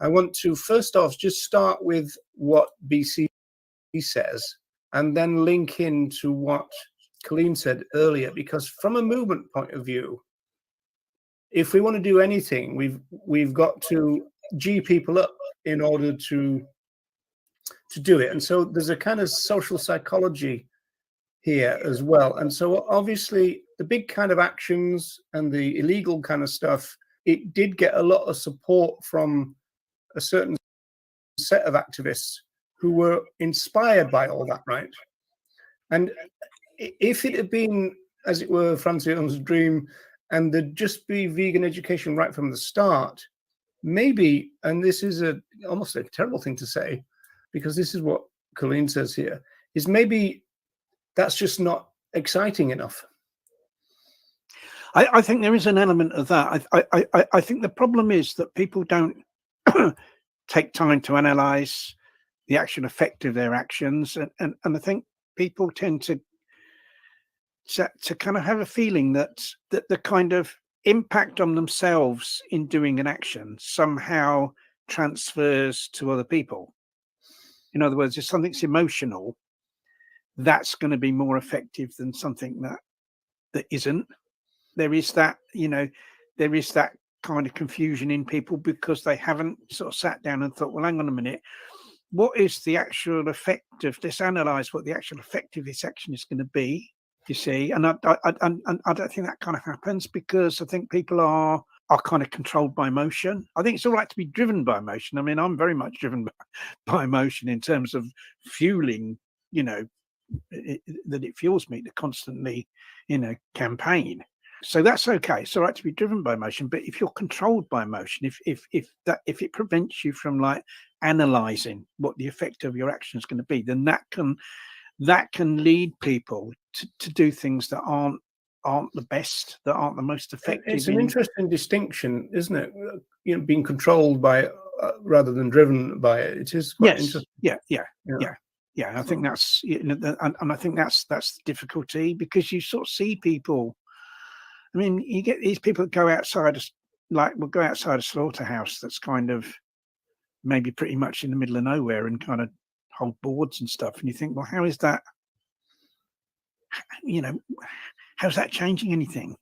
I want to first off just start with what BC says and then link into what Colleen said earlier, because from a movement point of view, if we want to do anything, we've got to G people up in order to do it. And so there's a kind of social psychology here as well. And so obviously the big kind of actions and the illegal kind of stuff, it did get a lot of support from a certain set of activists who were inspired by all that, right? And if it had been, as it were, Francion's dream, and there'd just be vegan education right from the start, maybe, and this is almost a terrible thing to say, because this is what Colleen says here, is maybe that's just not exciting enough. I think there is an element of that. I think the problem is that people don't take time to analyze the actual effect of their actions, and I think people tend to kind of have a feeling that the kind of impact on themselves in doing an action somehow transfers to other people. In other words, if something's emotional, that's going to be more effective than something that isn't. There is that, there is that kind of confusion in people because they haven't sort of sat down and thought, well, hang on a minute, what is the actual effect of this? Analyze what the actual effect of this action is going to be, you see. And I don't think that kind of happens, because I think people are kind of controlled by emotion. I think it's all right to be driven by emotion. I mean, I'm very much driven by emotion in terms of fueling, that it fuels me to constantly, campaign. So that's okay. It's all right to be driven by emotion, but if you're controlled by emotion, if it prevents you from like analyzing what the effect of your action is going to be, then that can lead people to do things that aren't the best, that aren't the most effective. It's an interesting distinction, isn't it? Being controlled by it rather than driven by it. It is quite interesting. Yeah. I think that's, and I think that's the difficulty, because you sort of see people. I mean, you get these people that go outside, will go outside a slaughterhouse that's kind of maybe pretty much in the middle of nowhere and kind of hold boards and stuff. And you think, well, how is that, how's that changing anything?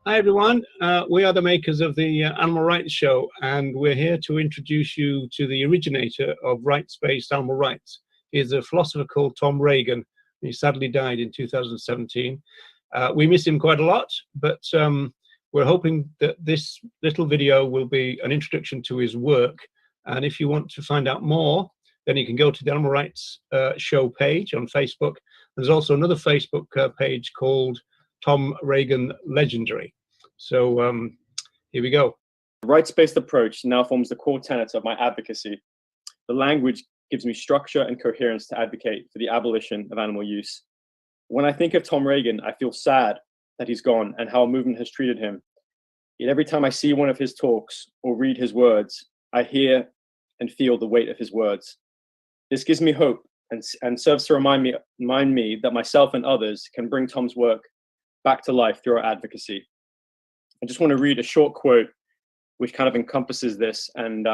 Hi everyone, we are the makers of the Animal Rights Show, and we're here to introduce you to the originator of rights-based animal rights. He's a philosopher called Tom Regan. He sadly died in 2017. We miss him quite a lot, but we're hoping that this little video will be an introduction to his work. And if you want to find out more, then you can go to the Animal Rights Show page on Facebook. There's also another Facebook page called Tom Regan Legendary. So here we go. The rights-based approach now forms the core tenet of my advocacy. The language gives me structure and coherence to advocate for the abolition of animal use. When I think of Tom Regan, I feel sad that he's gone and how a movement has treated him. Yet every time I see one of his talks or read his words, I hear and feel the weight of his words. This gives me hope and serves to remind me that myself and others can bring Tom's work back to life through our advocacy. I just want to read a short quote which kind of encompasses this and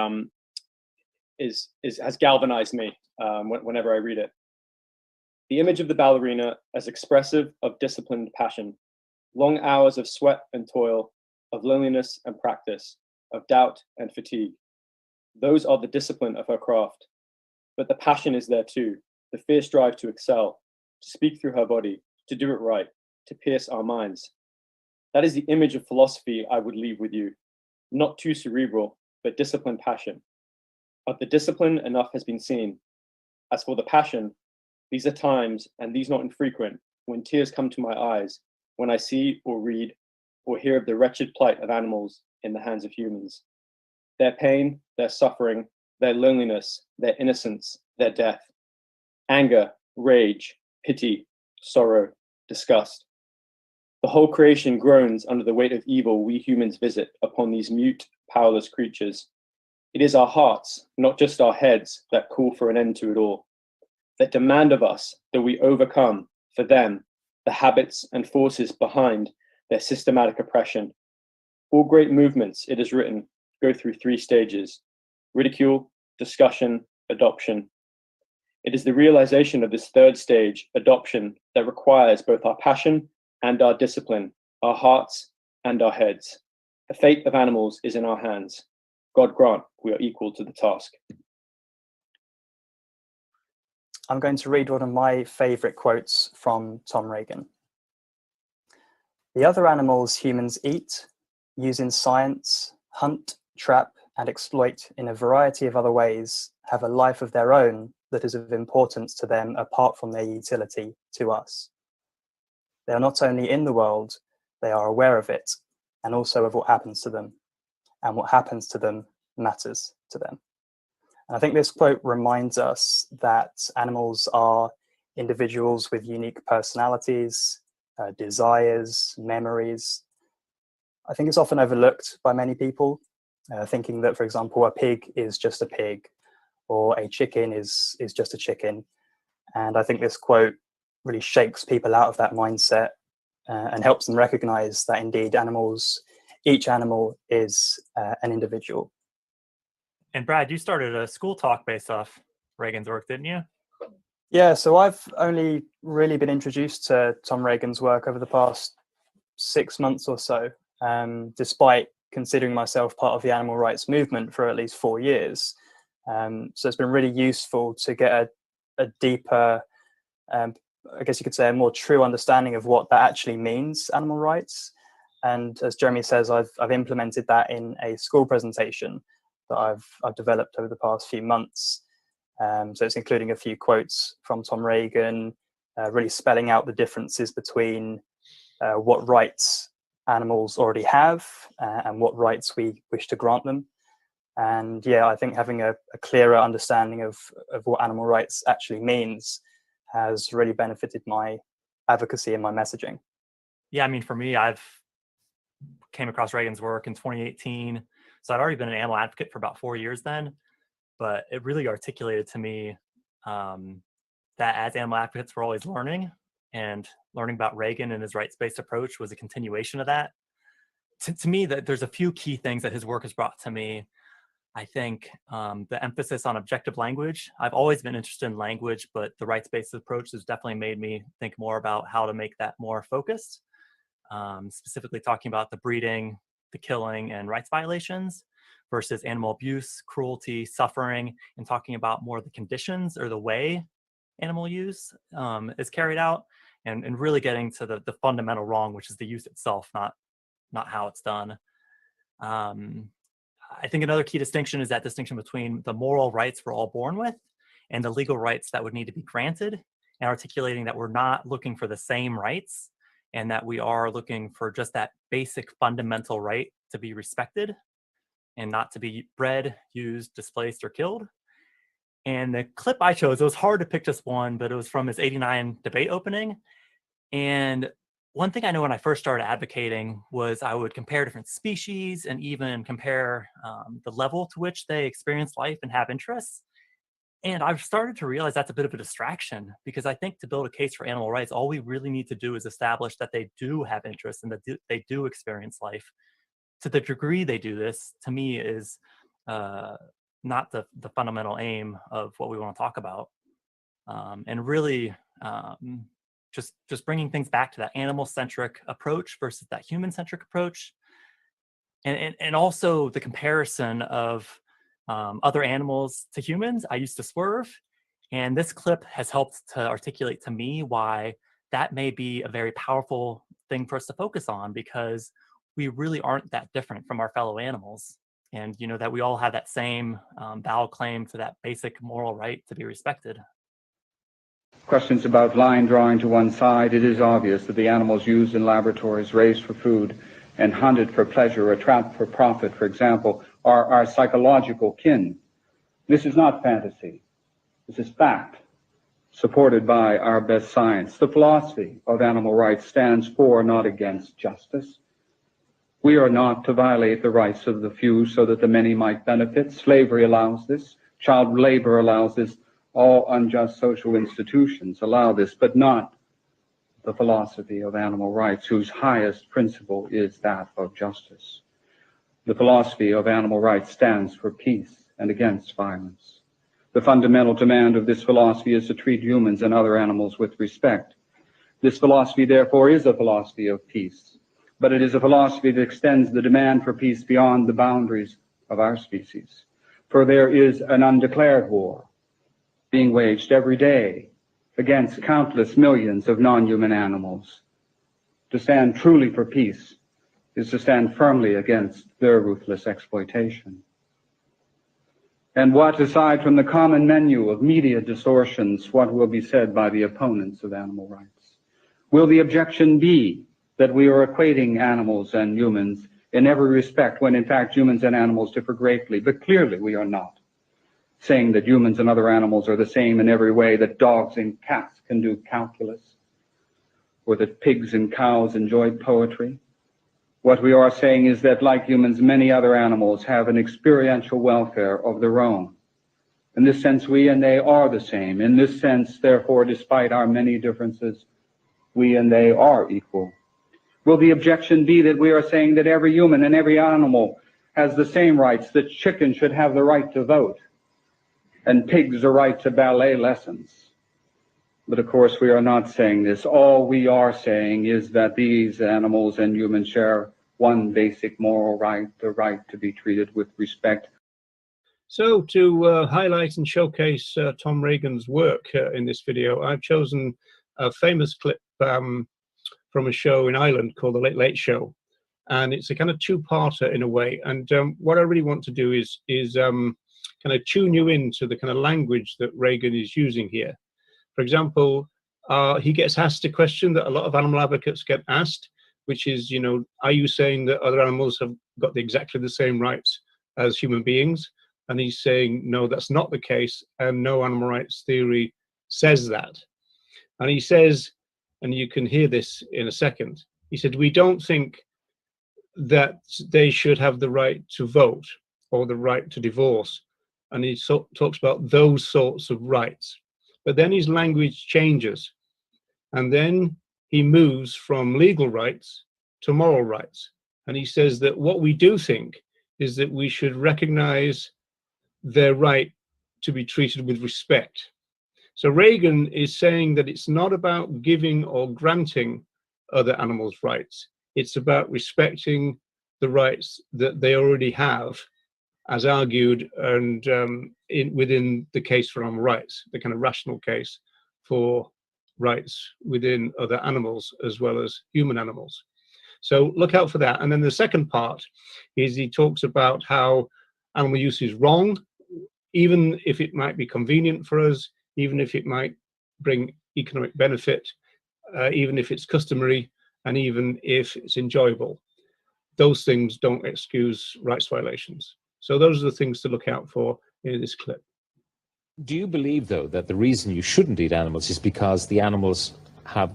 has galvanized me whenever I read it. The image of the ballerina as expressive of disciplined passion, long hours of sweat and toil, of loneliness and practice, of doubt and fatigue. Those are the discipline of her craft. But the passion is there too, the fierce drive to excel, to speak through her body, to do it right, to pierce our minds. That is the image of philosophy I would leave with you. Not too cerebral, but disciplined passion. Of the discipline, enough has been seen. As for the passion, these are times, and these not infrequent, when tears come to my eyes, when I see or read or hear of the wretched plight of animals in the hands of humans. Their pain, their suffering, their loneliness, their innocence, their death. Anger, rage, pity, sorrow, disgust. The whole creation groans under the weight of evil we humans visit upon these mute, powerless creatures. It is our hearts, not just our heads, that call for an end to it all. that demand of us that we overcome, for them, the habits and forces behind their systematic oppression. All great movements, it is written, go through 3 stages: ridicule, discussion, adoption. It is the realization of this 3rd stage, adoption, that requires both our passion and our discipline, our hearts and our heads. The fate of animals is in our hands. God grant we are equal to the task. I'm going to read one of my favorite quotes from Tom Regan. The other animals humans eat, use in science, hunt, trap, and exploit in a variety of other ways have a life of their own that is of importance to them apart from their utility to us. They are not only in the world, they are aware of it, and also of what happens to them. And what happens to them matters to them. And I think this quote reminds us that animals are individuals with unique personalities, desires, memories. I think it's often overlooked by many people, thinking that, for example, a pig is just a pig, or a chicken is just a chicken. And I think this quote really shakes people out of that mindset and helps them recognize that indeed each animal is an individual. And Brad, you started a school talk based off Regan's work, didn't you? Yeah, so I've only really been introduced to Tom Regan's work over the past 6 months or so, despite considering myself part of the animal rights movement for at least 4 years. So it's been really useful to get a deeper, I guess you could say, a more true understanding of what that actually means, animal rights. And as Jeremy says, I've implemented that in a school presentation that I've developed over the past few months. So it's including a few quotes from Tom Regan, really spelling out the differences between what rights animals already have and what rights we wish to grant them. And yeah, I think having a clearer understanding of what animal rights actually means has really benefited my advocacy and my messaging. Yeah, I mean, for me, I've came across Regan's work in 2018. So I'd already been an animal advocate for about 4 years then, but it really articulated to me that as animal advocates, we're always learning, and learning about Regan and his rights-based approach was a continuation of that. To me, that there's a few key things that his work has brought to me. I think the emphasis on objective language. I've always been interested in language, but the rights-based approach has definitely made me think more about how to make that more focused, specifically talking about the breeding, the killing, and rights violations versus animal abuse, cruelty, suffering, and talking about more the conditions or the way animal use is carried out, and really getting to the fundamental wrong, which is the use itself, not how it's done. I think another key distinction is that distinction between the moral rights we're all born with and the legal rights that would need to be granted, and articulating that we're not looking for the same rights and that we are looking for just that basic fundamental right to be respected and not to be bred, used, displaced, or killed. And the clip I chose, it was hard to pick just one, but it was from his '89 debate opening. And one thing I know when I first started advocating was I would compare different species and even compare the level to which they experience life and have interests. And I've started to realize that's a bit of a distraction, because I think to build a case for animal rights, all we really need to do is establish that they do have interests and that they do experience life. To the degree they do this, to me, is not the fundamental aim of what we want to talk about. And really, just bringing things back to that animal-centric approach versus that human-centric approach. And also the comparison of other animals to humans. I used to swerve, and this clip has helped to articulate to me why that may be a very powerful thing for us to focus on, because we really aren't that different from our fellow animals. And you know that we all have that same valid claim to that basic moral right to be respected. Questions about line drawing to one side. It is obvious that the animals used in laboratories, raised for food, and hunted for pleasure or trapped for profit, for example, are our psychological kin. This is not fantasy. This is fact, supported by our best science. The philosophy of animal rights stands for, not against, justice. We are not to violate the rights of the few so that the many might benefit. Slavery allows this. Child labor allows this. All unjust social institutions allow this, but not the philosophy of animal rights, whose highest principle is that of justice. The philosophy of animal rights stands for peace and against violence. The fundamental demand of this philosophy is to treat humans and other animals with respect. This philosophy, therefore, is a philosophy of peace, but it is a philosophy that extends the demand for peace beyond the boundaries of our species. For there is an undeclared war being waged every day against countless millions of non-human animals. To stand truly for peace is to stand firmly against their ruthless exploitation. And what, aside from the common menu of media distortions, what will be said by the opponents of animal rights? Will the objection be that we are equating animals and humans in every respect, when in fact humans and animals differ greatly? But clearly we are not saying that humans and other animals are the same in every way, that dogs and cats can do calculus, or that pigs and cows enjoy poetry. What we are saying is that, like humans, many other animals have an experiential welfare of their own. In this sense, we and they are the same. In this sense, therefore, despite our many differences, we and they are equal. Will the objection be that we are saying that every human and every animal has the same rights, that chickens should have the right to vote, and pigs a right to ballet lessons? But of course, we are not saying this. All we are saying is that these animals and humans share one basic moral right, the right to be treated with respect. So to highlight and showcase Tom Reagan's work in this video, I've chosen a famous clip from a show in Ireland called The Late Late Show. And it's a kind of two-parter in a way. And what I really want to do is kind of tune you into the kind of language that Reagan is using here. For example, he gets asked a question that a lot of animal advocates get asked, which is, you know, are you saying that other animals have got exactly the same rights as human beings? And he's saying, no, that's not the case, and no animal rights theory says that. And he says, and you can hear this in a second, he said, we don't think that they should have the right to vote or the right to divorce. And he talks about those sorts of rights. But then his language changes, and then he moves from legal rights to moral rights. And he says that what we do think is that we should recognize their right to be treated with respect. So Reagan is saying that it's not about giving or granting other animals rights. It's about respecting the rights that they already have, as argued and within the case for animal rights, the kind of rational case for rights within other animals as well as human animals. So look out for that. And then the second part is he talks about how animal use is wrong, even if it might be convenient for us, even if it might bring economic benefit, even if it's customary, and even if it's enjoyable. Those things don't excuse rights violations. So those are the things to look out for in this clip. Do you believe, though, that the reason you shouldn't eat animals is because the animals have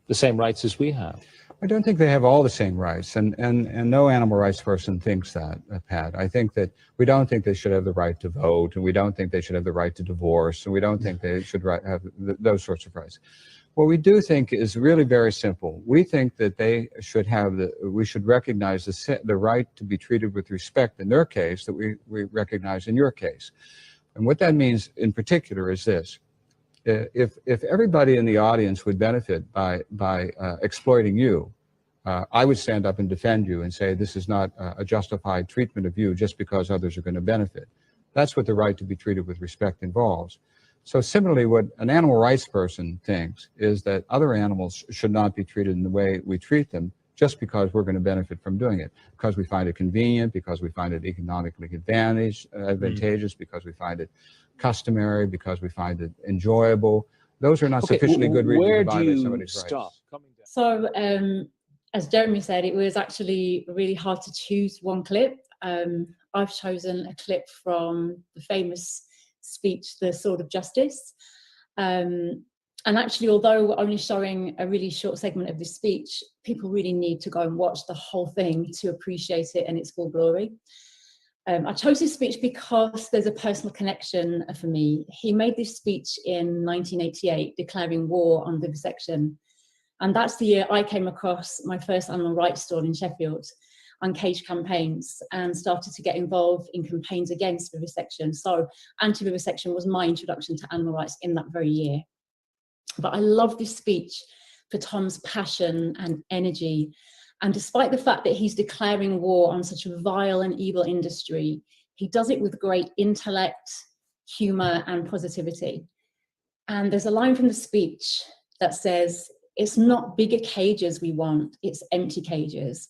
the same rights as we have? I don't think they have all the same rights, and no animal rights person thinks that, Pat. I think that we don't think they should have the right to vote, and we don't think they should have the right to divorce, and we don't think they should have those sorts of rights. What we do think is really very simple. We think that they should have we should recognize the right to be treated with respect in their case that we recognize in your case. And what that means in particular is this. If everybody in the audience would benefit by exploiting you, I would stand up and defend you and say this is not a justified treatment of you just because others are going to benefit. That's what the right to be treated with respect involves. So similarly, what an animal rights person thinks is that other animals should not be treated in the way we treat them just because we're going to benefit from doing it, because we find it convenient, because we find it economically advantageous, because we find it customary, because we find it enjoyable. Those are not sufficiently good reasons to violate somebody's rights. So, as Jeremy said, it was actually really hard to choose one clip. I've chosen a clip from the famous speech, The Sword of Justice. And actually, although we're only showing a really short segment of this speech, people really need to go and watch the whole thing to appreciate it in its full glory. I chose this speech because there's a personal connection for me. He made this speech in 1988, declaring war on vivisection. And that's the year I came across my first animal rights stall in Sheffield, Uncaged Campaigns, and started to get involved in campaigns against vivisection. So anti-vivisection was my introduction to animal rights in that very year. But I love this speech for Tom's passion and energy. And despite the fact that he's declaring war on such a vile and evil industry, he does it with great intellect, humor, and positivity. And there's a line from the speech that says, "It's not bigger cages we want, it's empty cages."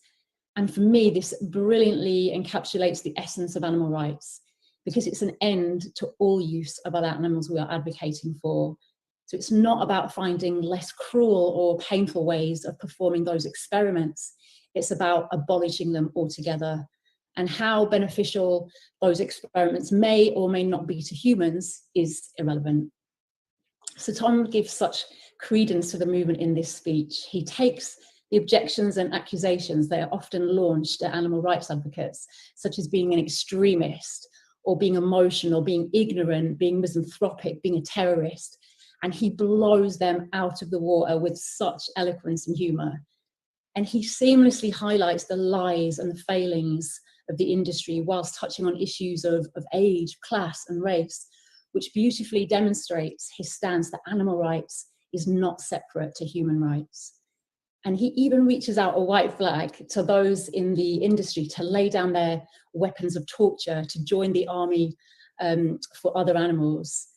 And for me, this brilliantly encapsulates the essence of animal rights, because it's an end to all use of other animals we are advocating for. So it's not about finding less cruel or painful ways of performing those experiments. It's about abolishing them altogether. And how beneficial those experiments may or may not be to humans is irrelevant. So Tom gives such credence to the movement in this speech. He takes the objections and accusations that are often launched at animal rights advocates, such as being an extremist, or being emotional, being ignorant, being misanthropic, being a terrorist, and he blows them out of the water with such eloquence and humor. And he seamlessly highlights the lies and the failings of the industry whilst touching on issues of age, class, and race, which beautifully demonstrates his stance that animal rights is not separate to human rights. And he even reaches out a white flag to those in the industry to lay down their weapons of torture, to join the army for other animals.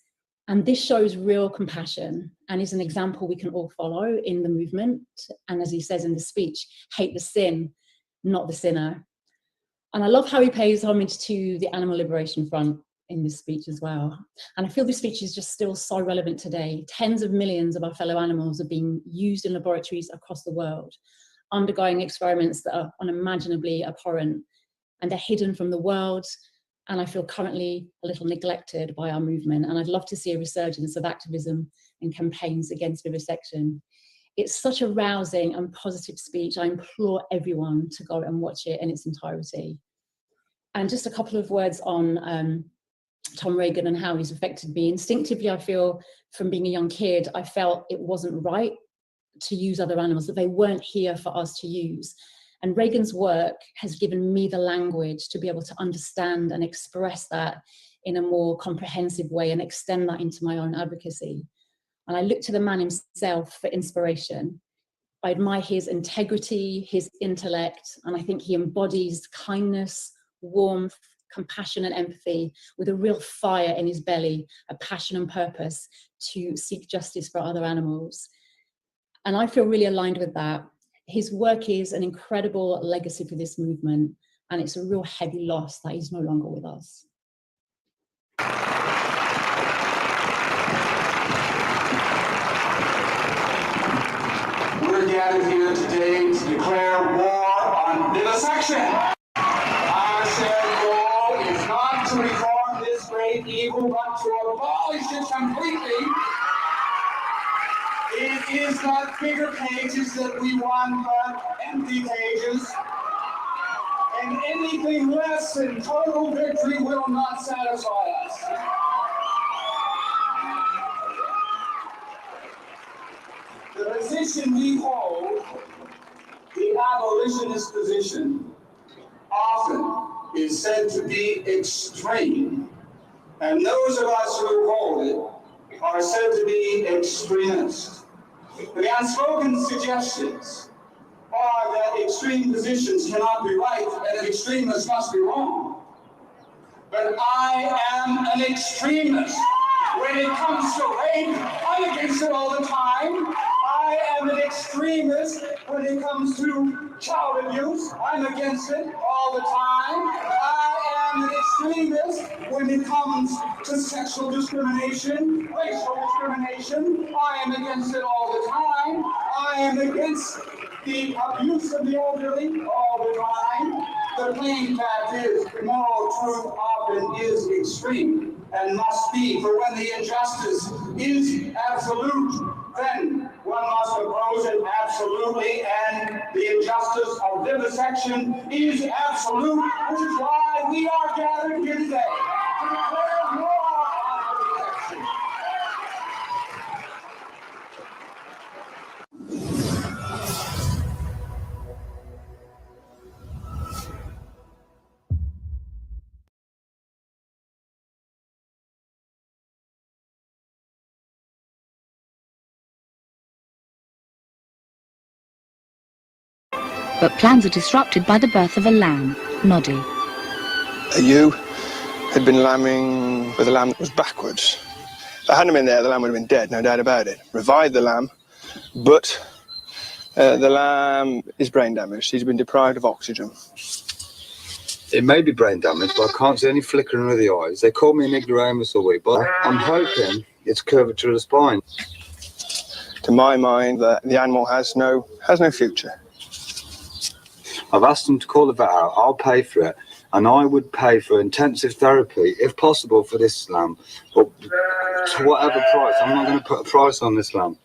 And this shows real compassion and is an example we can all follow in the movement. And as he says in the speech, hate the sin, not the sinner. And I love how he pays homage to the Animal Liberation Front in this speech as well. And I feel this speech is just still so relevant today. Tens of millions of our fellow animals are being used in laboratories across the world, undergoing experiments that are unimaginably abhorrent, and they're hidden from the world. And I feel currently a little neglected by our movement. And I'd love to see a resurgence of activism and campaigns against vivisection. It's such a rousing and positive speech. I implore everyone to go and watch it in its entirety. And just a couple of words on Tom Regan and how he's affected me. Instinctively, I feel from being a young kid, I felt it wasn't right to use other animals, that they weren't here for us to use. And Regan's work has given me the language to be able to understand and express that in a more comprehensive way and extend that into my own advocacy. And I look to the man himself for inspiration. I admire his integrity, his intellect, and I think he embodies kindness, warmth, compassion and empathy with a real fire in his belly, a passion and purpose to seek justice for other animals. And I feel really aligned with that. His work is an incredible legacy for this movement, and it's a real heavy loss that he's no longer with us. We're gathered here today to declare war on vivisection. I said war is not to reform this great evil, but to abolish it completely. It is not bigger cages that we want, but empty cages. And anything less than total victory will not satisfy us. The position we hold, the abolitionist position, often is said to be extreme. And those of us who hold it are said to be extremists. The unspoken suggestions are that extreme positions cannot be right and that extremists must be wrong. But I am an extremist. When it comes to rape, I'm against it all the time. I am an extremist when it comes to child abuse. I'm against it all the time. I am an extremist when it comes to sexual discrimination, racial discrimination. I am against it all the time. I am against the abuse of the elderly all the time. The plain fact is, moral truth often is extreme and must be, for when the injustice is absolute, then one must oppose it absolutely, and the injustice of vivisection is absolute, which is why we are gathered here today to declare war on vivisection. But plans are disrupted by the birth of a lamb, Noddy. A ewe had been lambing with a lamb that was backwards. If I hadn't been there, the lamb would have been dead, no doubt about it. Revived the lamb, but the lamb is brain damaged. He's been deprived of oxygen. It may be brain damage, but I can't see any flickering of the eyes. They call me an ignoramus all week, but I'm hoping it's curvature of the spine. To my mind, the animal has no future. I've asked them to call the vet out. I'll pay for it, and I would pay for intensive therapy, if possible, for this lamb. But to whatever price, I'm not going to put a price on this lamb.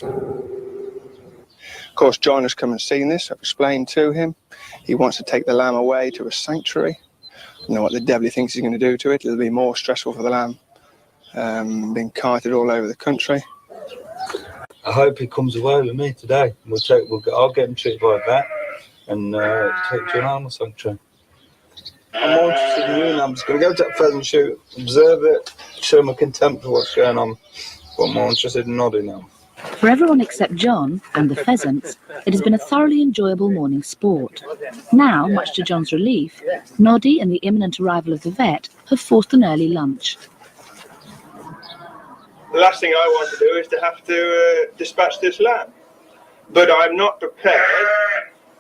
Of course, John has come and seen this. I've explained to him. He wants to take the lamb away to a sanctuary. I don't know what the devil he thinks he's going to do to it. It'll be more stressful for the lamb. Being carted all over the country. I hope he comes away with me today. I'll get him treated by a vet and take to an animal sanctuary. I'm more interested in you now. I'm just going to go to that pheasant shoot, observe it, show my contempt for what's going on. But I'm more interested in Noddy now. For everyone except John and the pheasants, it has been a thoroughly enjoyable morning sport. Now, much to John's relief, Noddy and the imminent arrival of the vet have forced an early lunch. The last thing I want to do is to have to dispatch this lamb. But I'm not prepared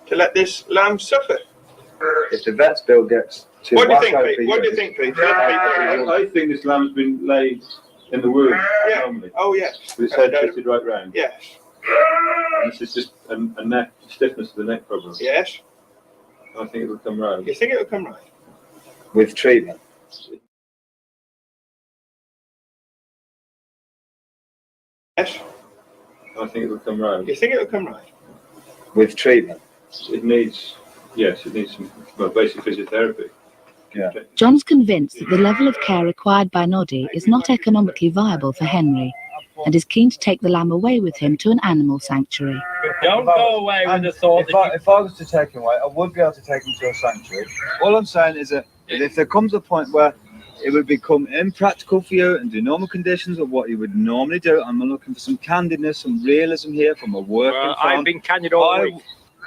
to let this lamb suffer. If the vet's bill gets too What do you think, Pete? What do you think, Pete? I think this lamb's been laid in the womb. Yeah. Normally. Oh, yes. With its head twisted right round. Yes. And this is just a neck, stiffness of the neck problem. Yes. I think it'll come round. You think it'll come right? With treatment. Yes. I think it'll come round. You think it'll come right? With treatment. It needs some, well, basic physiotherapy. Yeah. John's convinced that the level of care required by Noddy is not economically viable for Henry, and is keen to take the lamb away with him to an animal sanctuary. Don't go away with the thought if I was to take him away, I would be able to take him to a sanctuary. All I'm saying is that if there comes a point where it would become impractical for you and do normal conditions of what you would normally do, I'm looking for some candidness, some realism here from a working farm. I've been candid all week.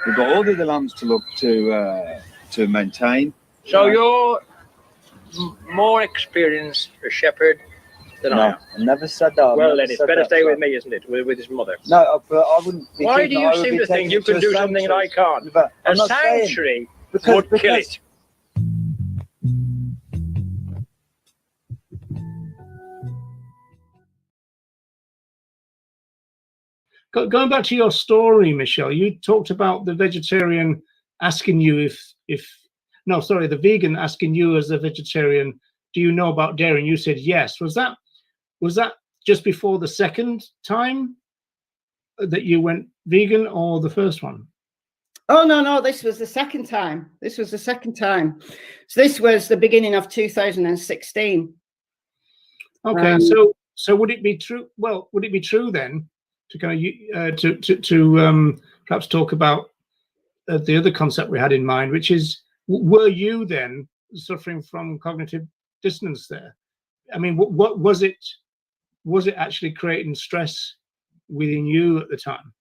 We've got all the other lambs to look to maintain. So you're more experienced a shepherd than I am. I never said that. Well, then it's better stay with me, isn't it? With his mother. No, but I wouldn't. Why do you seem to think you can do something that I can't? A sanctuary would kill it. Going back to your story, Michelle, you talked about the vegetarian asking you the vegan asking you as a vegetarian, do you know about dairy? And you said yes. Was that just before the second time that you went vegan, or the first one? Oh, no, this was the second time. So this was the beginning of 2016. Okay, so would it be true? Well, would it be true then to kind of to perhaps talk about the other concept we had in mind, which is, were you then suffering from cognitive dissonance there? I mean, what was it? Was it actually creating stress within you at the time?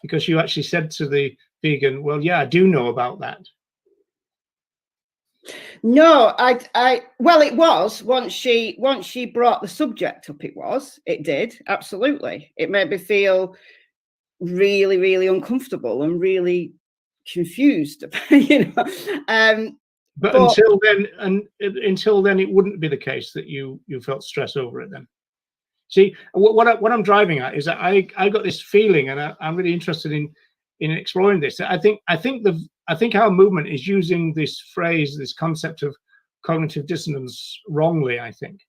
Because you actually said to the vegan, "Well, yeah, I do know about that." No, well, it was once she brought the subject up. It did absolutely. It made me feel really, really uncomfortable and really confused. But until then, it wouldn't be the case that you felt stress over it. Then, see, what I'm driving at is that I got this feeling, and I'm really interested in exploring this. I think our movement is using this phrase, this concept of cognitive dissonance, wrongly. I think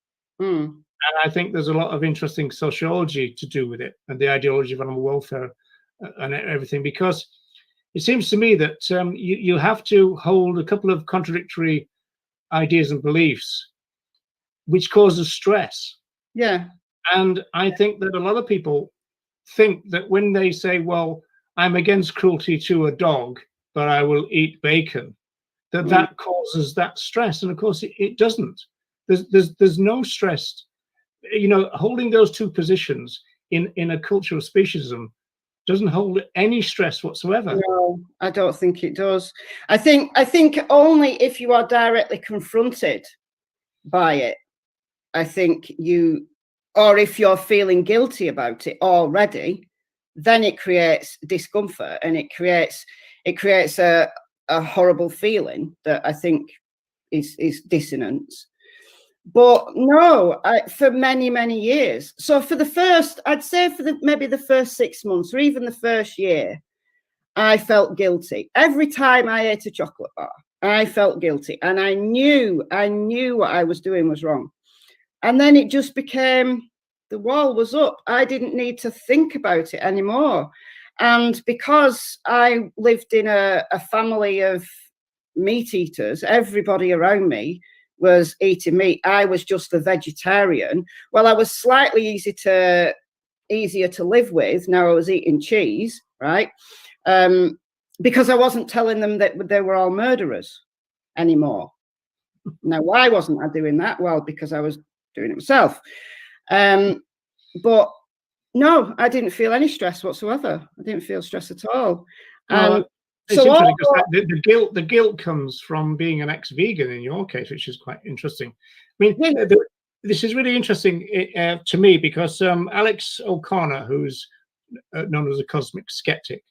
I think there's a lot of interesting sociology to do with it, and the ideology of animal welfare and everything, because it seems to me that you have to hold a couple of contradictory ideas and beliefs, which causes stress. Yeah. And I think that a lot of people think that when they say, well, I'm against cruelty to a dog, but I will eat bacon, that causes that stress. And of course it doesn't. There's no stress. You know, holding those two positions in a culture of speciesism doesn't hold any stress whatsoever. No, I don't think it does. I think only if you are directly confronted by it, I think you, or if you're feeling guilty about it already, then it creates discomfort, and it creates a horrible feeling that I think is dissonance. But no, for many years. So for the first, I'd say for maybe the first 6 months or even the first year, I felt guilty. Every time I ate a chocolate bar, I felt guilty, and I knew what I was doing was wrong. And then it just became, the wall was up. I didn't need to think about it anymore. And because I lived in a family of meat eaters, everybody around me was eating meat. I was just a vegetarian. Well, I was slightly easier to live with. Now I was eating cheese, right? Because I wasn't telling them that they were all murderers anymore. Now, why wasn't I doing that? Well, because I was doing it myself. But no, I didn't feel any stress whatsoever. I didn't feel stress at all. It's interesting because the guilt comes from being an ex-vegan in your case, which is quite interesting. I mean, this is really interesting to me because Alex O'Connor, who's known as a cosmic skeptic,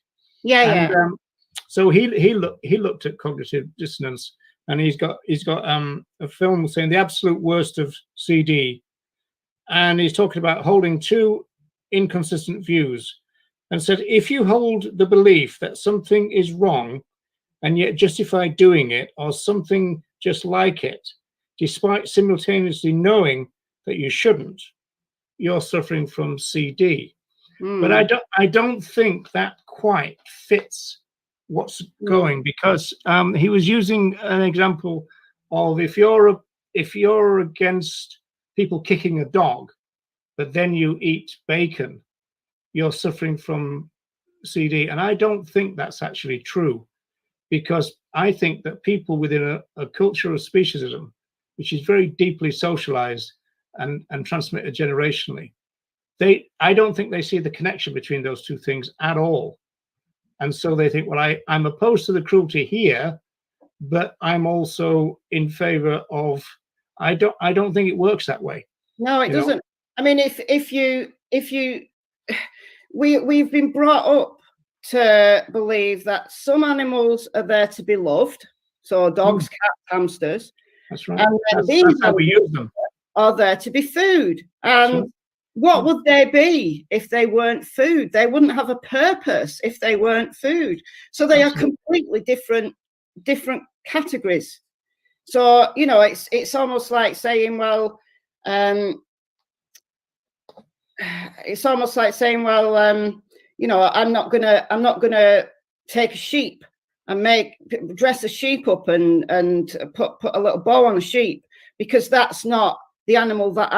so he looked at cognitive dissonance, and he's got a film saying the absolute worst of CD, and he's talking about holding two inconsistent views. And said, if you hold the belief that something is wrong and yet justify doing it, or something just like it, despite simultaneously knowing that you shouldn't, you're suffering from CD. But I don't think that quite fits what's going, because he was using an example of if you're against people kicking a dog, but then you eat bacon, you're suffering from CD. And I don't think that's actually true, because I think that people within a culture of speciesism, which is very deeply socialized and transmitted generationally, I don't think they see the connection between those two things at all. And so they think, well, I'm opposed to the cruelty here, but I'm also in favor of, I don't think it works that way. No, it doesn't. I mean, we've been brought up to believe that some animals are there to be loved. So dogs, cats, hamsters. That's right. And then these how we use them. Are there to be food. And what would they be if they weren't food? They wouldn't have a purpose if they weren't food. So they are completely different categories. So, you know, it's almost like saying, well, it's almost like saying, well, you know, I'm not gonna take a sheep and dress a sheep up and put a little bow on a sheep, because that's not the animal that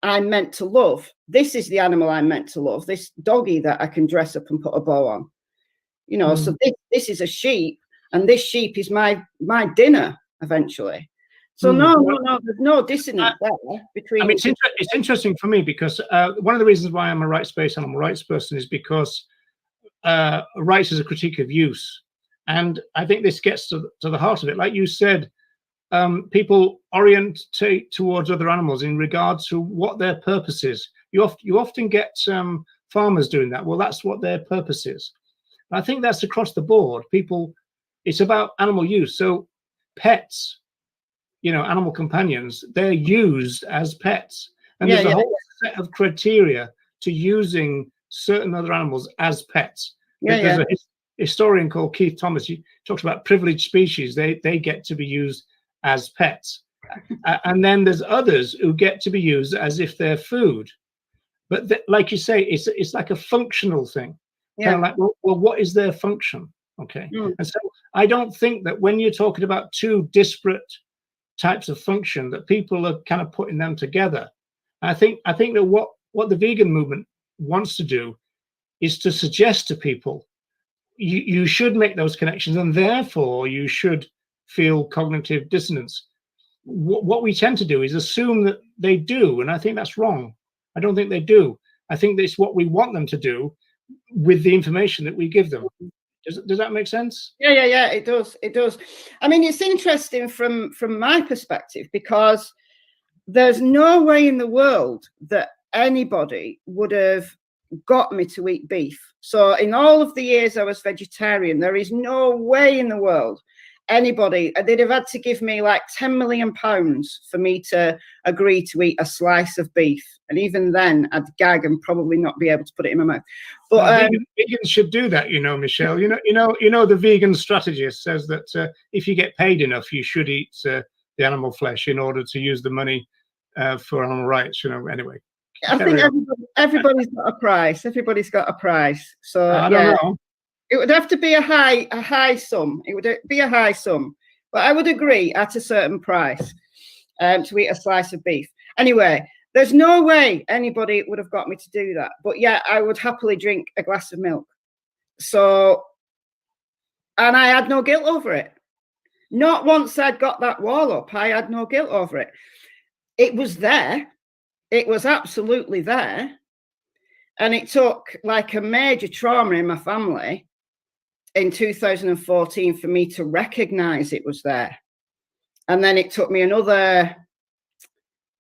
I'm meant to love. This is the animal I'm meant to love. This doggy that I can dress up and put a bow on. You know, so this is a sheep, and this sheep is my dinner eventually. So no, there's no dissonance there between. I mean, it's interesting for me because one of the reasons why I'm a rights-based animal rights person is because rights is a critique of use, and I think this gets to the heart of it. Like you said, people orientate towards other animals in regards to what their purpose is. You often get farmers doing that. Well, that's what their purpose is. And I think that's across the board. It's about animal use. So pets, you know, animal companions, they're used as pets. And there's a whole set of criteria to using certain other animals as pets. There's a historian called Keith Thomas. He talks about privileged species. They get to be used as pets. And then there's others who get to be used as if they're food. But like you say, it's like a functional thing. Kind of like, well, what is their function? Okay. And so I don't think that when you're talking about two disparate types of function, that people are kind of putting them together. I think that what the vegan movement wants to do is to suggest to people you should make those connections, and therefore you should feel cognitive dissonance. What we tend to do is assume that they do, and I think that's wrong. I don't think they do. I think that's what we want them to do with the information that we give them. Does that make sense? Yeah, it does. It does. I mean, it's interesting from my perspective, because there's no way in the world that anybody would have got me to eat beef. So in all of the years I was vegetarian, there is no way in the world anybody, they'd have had to give me like £10 million for me to agree to eat a slice of beef. And even then I'd gag and probably not be able to put it in my mouth. But vegans should do that, Michelle. The vegan strategist says that if you get paid enough, you should eat the animal flesh in order to use the money for animal rights. Anyway. I think everybody's got a price. Everybody's got a price. So I don't know. It would have to be a high sum. It would be a high sum, but I would agree at a certain price to eat a slice of beef. Anyway, there's no way anybody would have got me to do that. But yeah, I would happily drink a glass of milk. So, and I had no guilt over it. Not once I'd got that wall up, I had no guilt over it. It was there. It was absolutely there. And it took like a major trauma in my family in 2014 for me to recognize it was there. And then it took me another,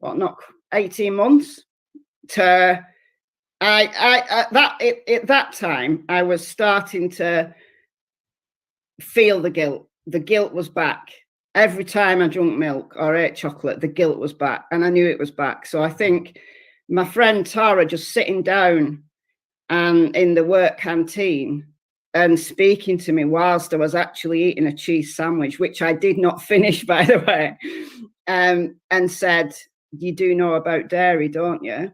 not 18 months to, at that time, I was starting to feel the guilt. The guilt was back. Every time I drank milk or ate chocolate, the guilt was back, and I knew it was back. So I think my friend Tara just sitting down and in the work canteen and speaking to me whilst I was actually eating a cheese sandwich, which I did not finish, by the way, and said, "You do know about dairy, don't you?"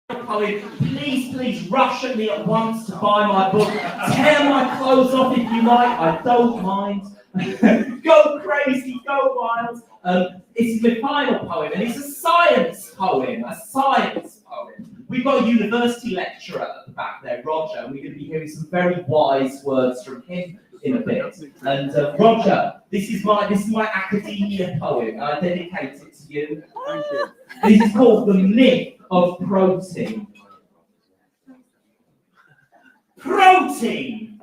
Please rush at me at once to buy my book. Tear my clothes off if you like, I don't mind. Go crazy, go wild. It's my final poem, and it's a science poem. We've got a university lecturer at the back there, Roger, and we're going to be hearing some very wise words from him in a bit. And Roger, this is my academia poem. I dedicate it to you. Thank you. This is called The Myth of Protein. Protein!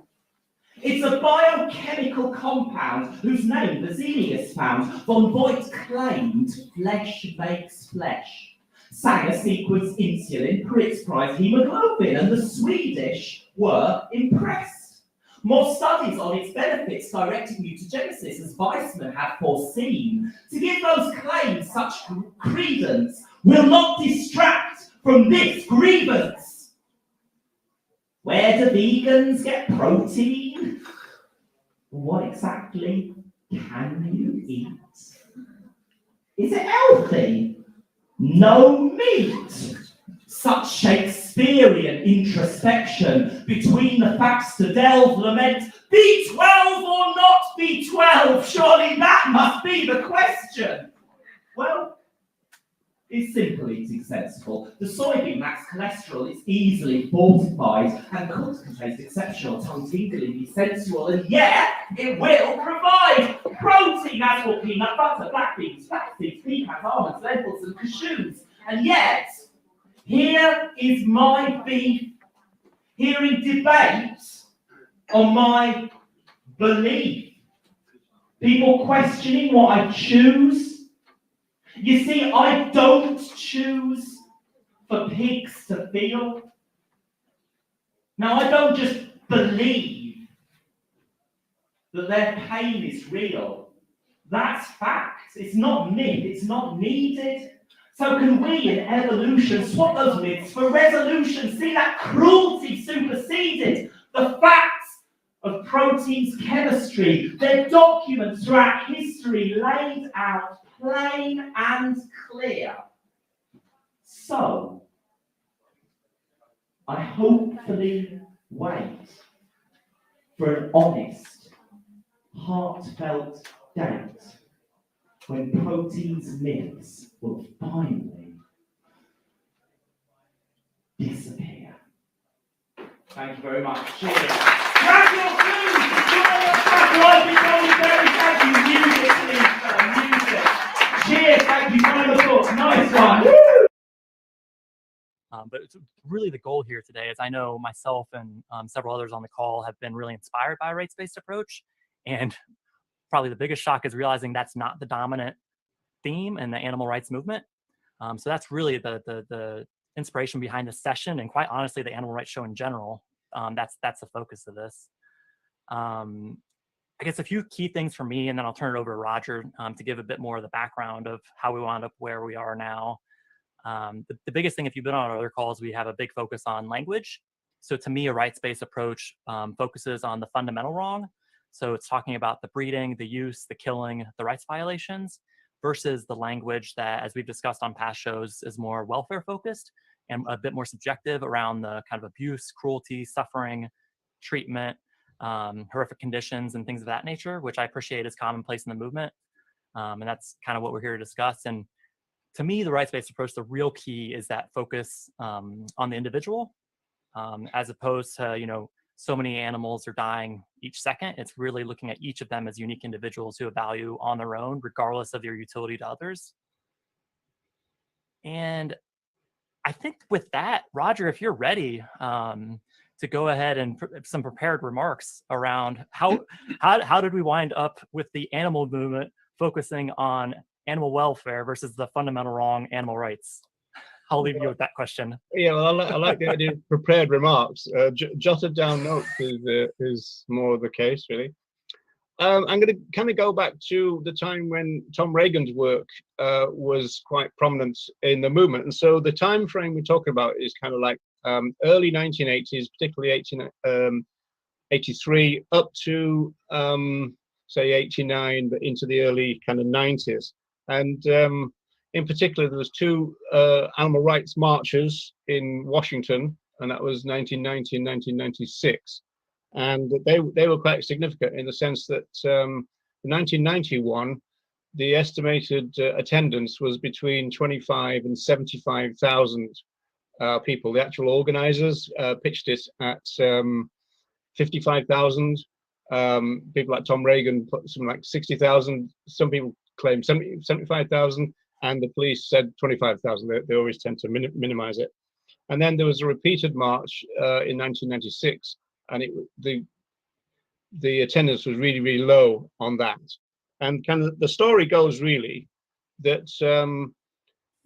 It's a biochemical compound whose name Vesalius found. Von Voigt claimed flesh makes flesh. Sanger sequenced insulin, Pritz prize hemoglobin, and the Swedish were impressed. More studies on its benefits directed mutagenesis, as Weissman had foreseen. To give those claims such credence will not distract from this grievance. Where do vegans get protein? What exactly can you eat? Is it healthy? No meat. Such Shakespearean introspection between the facts to delve, lament, B12 or not B12? Surely that must be the question. Well, it's simple eating sensible. The soybean lacks cholesterol, it's easily fortified, and the cooked can taste exceptional, tongue-tinglingly sensual, and yet it will provide protein, as will peanut butter, black beans, flax seeds, pecans, almonds, lentils, and cashews. And yet, here is my beef, hearing debate on my belief. People questioning what I choose. You see, I don't choose for pigs to feel. Now, I don't just believe that their pain is real. That's fact. It's not myth. It's not needed. So can we in evolution swap those myths for resolution? See that cruelty superseded the facts of proteins chemistry, their documents throughout history laid out plain and clear. So, I hopefully wait for an honest, heartfelt date when proteins myths will finally disappear. Thank you very much. Cheers. Grab your food! Join us back live becoming very thank you. Music, please, music. Cheers, thank you. Find the book. Nice one. Woo! But it's really the goal here today is I know myself and several others on the call have been really inspired by a rights-based approach. And probably the biggest shock is realizing that's not the dominant theme in the animal rights movement. So that's really the inspiration behind this session, and quite honestly, the animal rights show in general. That's the focus of this. I guess a few key things for me, and then I'll turn it over to Roger to give a bit more of the background of how we wound up where we are now. The biggest thing, if you've been on other calls, we have a big focus on language. So to me, a rights-based approach focuses on the fundamental wrong. So it's talking about the breeding, the use, the killing, the rights violations, versus the language that, as we've discussed on past shows, is more welfare focused and a bit more subjective around the kind of abuse, cruelty, suffering, treatment, horrific conditions, and things of that nature, which I appreciate is commonplace in the movement. And that's kind of what we're here to discuss. And to me, the rights-based approach, the real key is that focus on the individual, as opposed to, so many animals are dying each second. It's really looking at each of them as unique individuals who have value on their own, regardless of their utility to others. And I think with that, Roger, if you're ready to go ahead and some prepared remarks around how did we wind up with the animal movement focusing on animal welfare versus the fundamental wrong, animal rights? I'll leave you with that question. Yeah, well, I like the idea of prepared remarks. Jotted down notes is more the case, really. I'm going to kind of go back to the time when Tom Reagan's work was quite prominent in the movement. And so the time frame we're talking about is kind of like early 1980s, particularly 1883 up to, say, 89, but into the early kind of 90s. And in particular, there was two animal rights marches in Washington, and that was 1990 and 1996. And they were quite significant in the sense that 1991, the estimated attendance was between 25 and 75,000 people. The actual organizers pitched it at 55,000. People like Tom Reagan put something like 60,000. Some people claim 75,000. And the police said 25,000. They always tend to minimize it. And then there was a repeated march in 1996, and the attendance was really, really low on that. And kind of the story goes really that the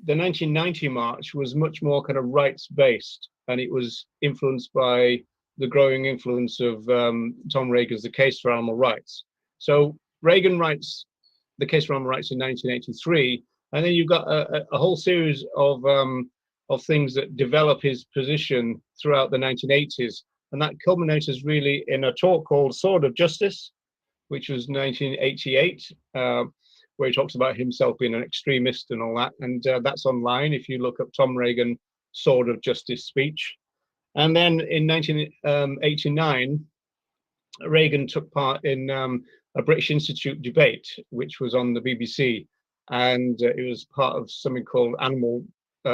1990 march was much more kind of rights-based, and it was influenced by the growing influence of Tom Reagan's The Case for Animal Rights. So Reagan writes The Case for Animal Rights in 1983, and then you've got a whole series of things that develop his position throughout the 1980s. And that culminates really in a talk called Sword of Justice, which was 1988, where he talks about himself being an extremist and all that. And that's online if you look up Tom Reagan Sword of Justice speech. And then in 1989, Reagan took part in a British Institute debate, which was on the BBC. And it was part of something called Animal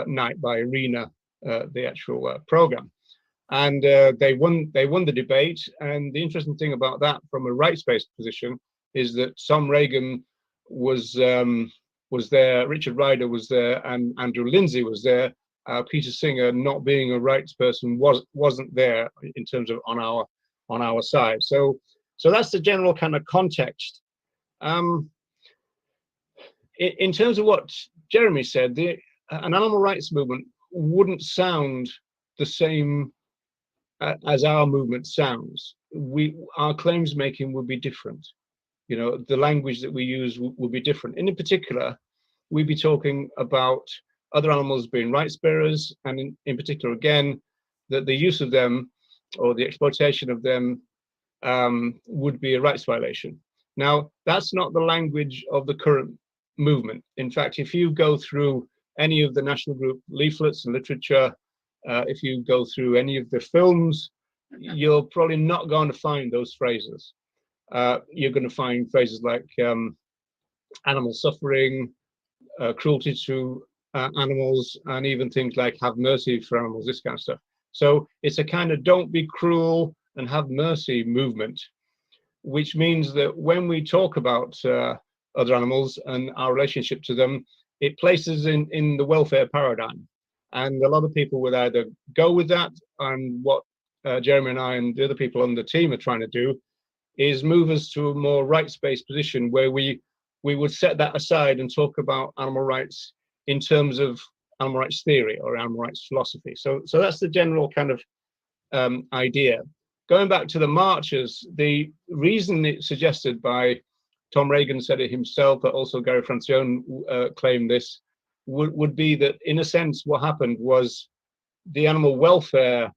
Night by Arena, the actual program. And they won the debate. And the interesting thing about that, from a rights-based position, is that Tom Reagan was there, Richard Ryder was there, and Andrew Lindsay was there. Peter Singer, not being a rights person, wasn't there in terms of on our side. So that's the general kind of context. In terms of what Jeremy said, an animal rights movement wouldn't sound the same as our movement sounds. Our claims making would be different. The language that we use would be different. And in particular, we'd be talking about other animals being rights bearers, and in particular, again, that the use of them or the exploitation of them would be a rights violation. Now, that's not the language of the current movement. In fact, if you go through any of the national group leaflets and literature, if you go through any of the films, you're probably not going to find those phrases. You're going to find phrases like animal suffering, cruelty to animals, and even things like have mercy for animals, this kind of stuff. So it's a kind of don't be cruel and have mercy movement, which means that when we talk about other animals and our relationship to them, it places in the welfare paradigm. And a lot of people would either go with that, and what Jeremy and I and the other people on the team are trying to do is move us to a more rights-based position where we would set that aside and talk about animal rights in terms of animal rights theory or animal rights philosophy. So that's the general kind of idea. Going back to the marchers, the reason it's suggested by Tom Regan said it himself, but also Gary Francione claimed this, would be that in a sense what happened was the animal welfare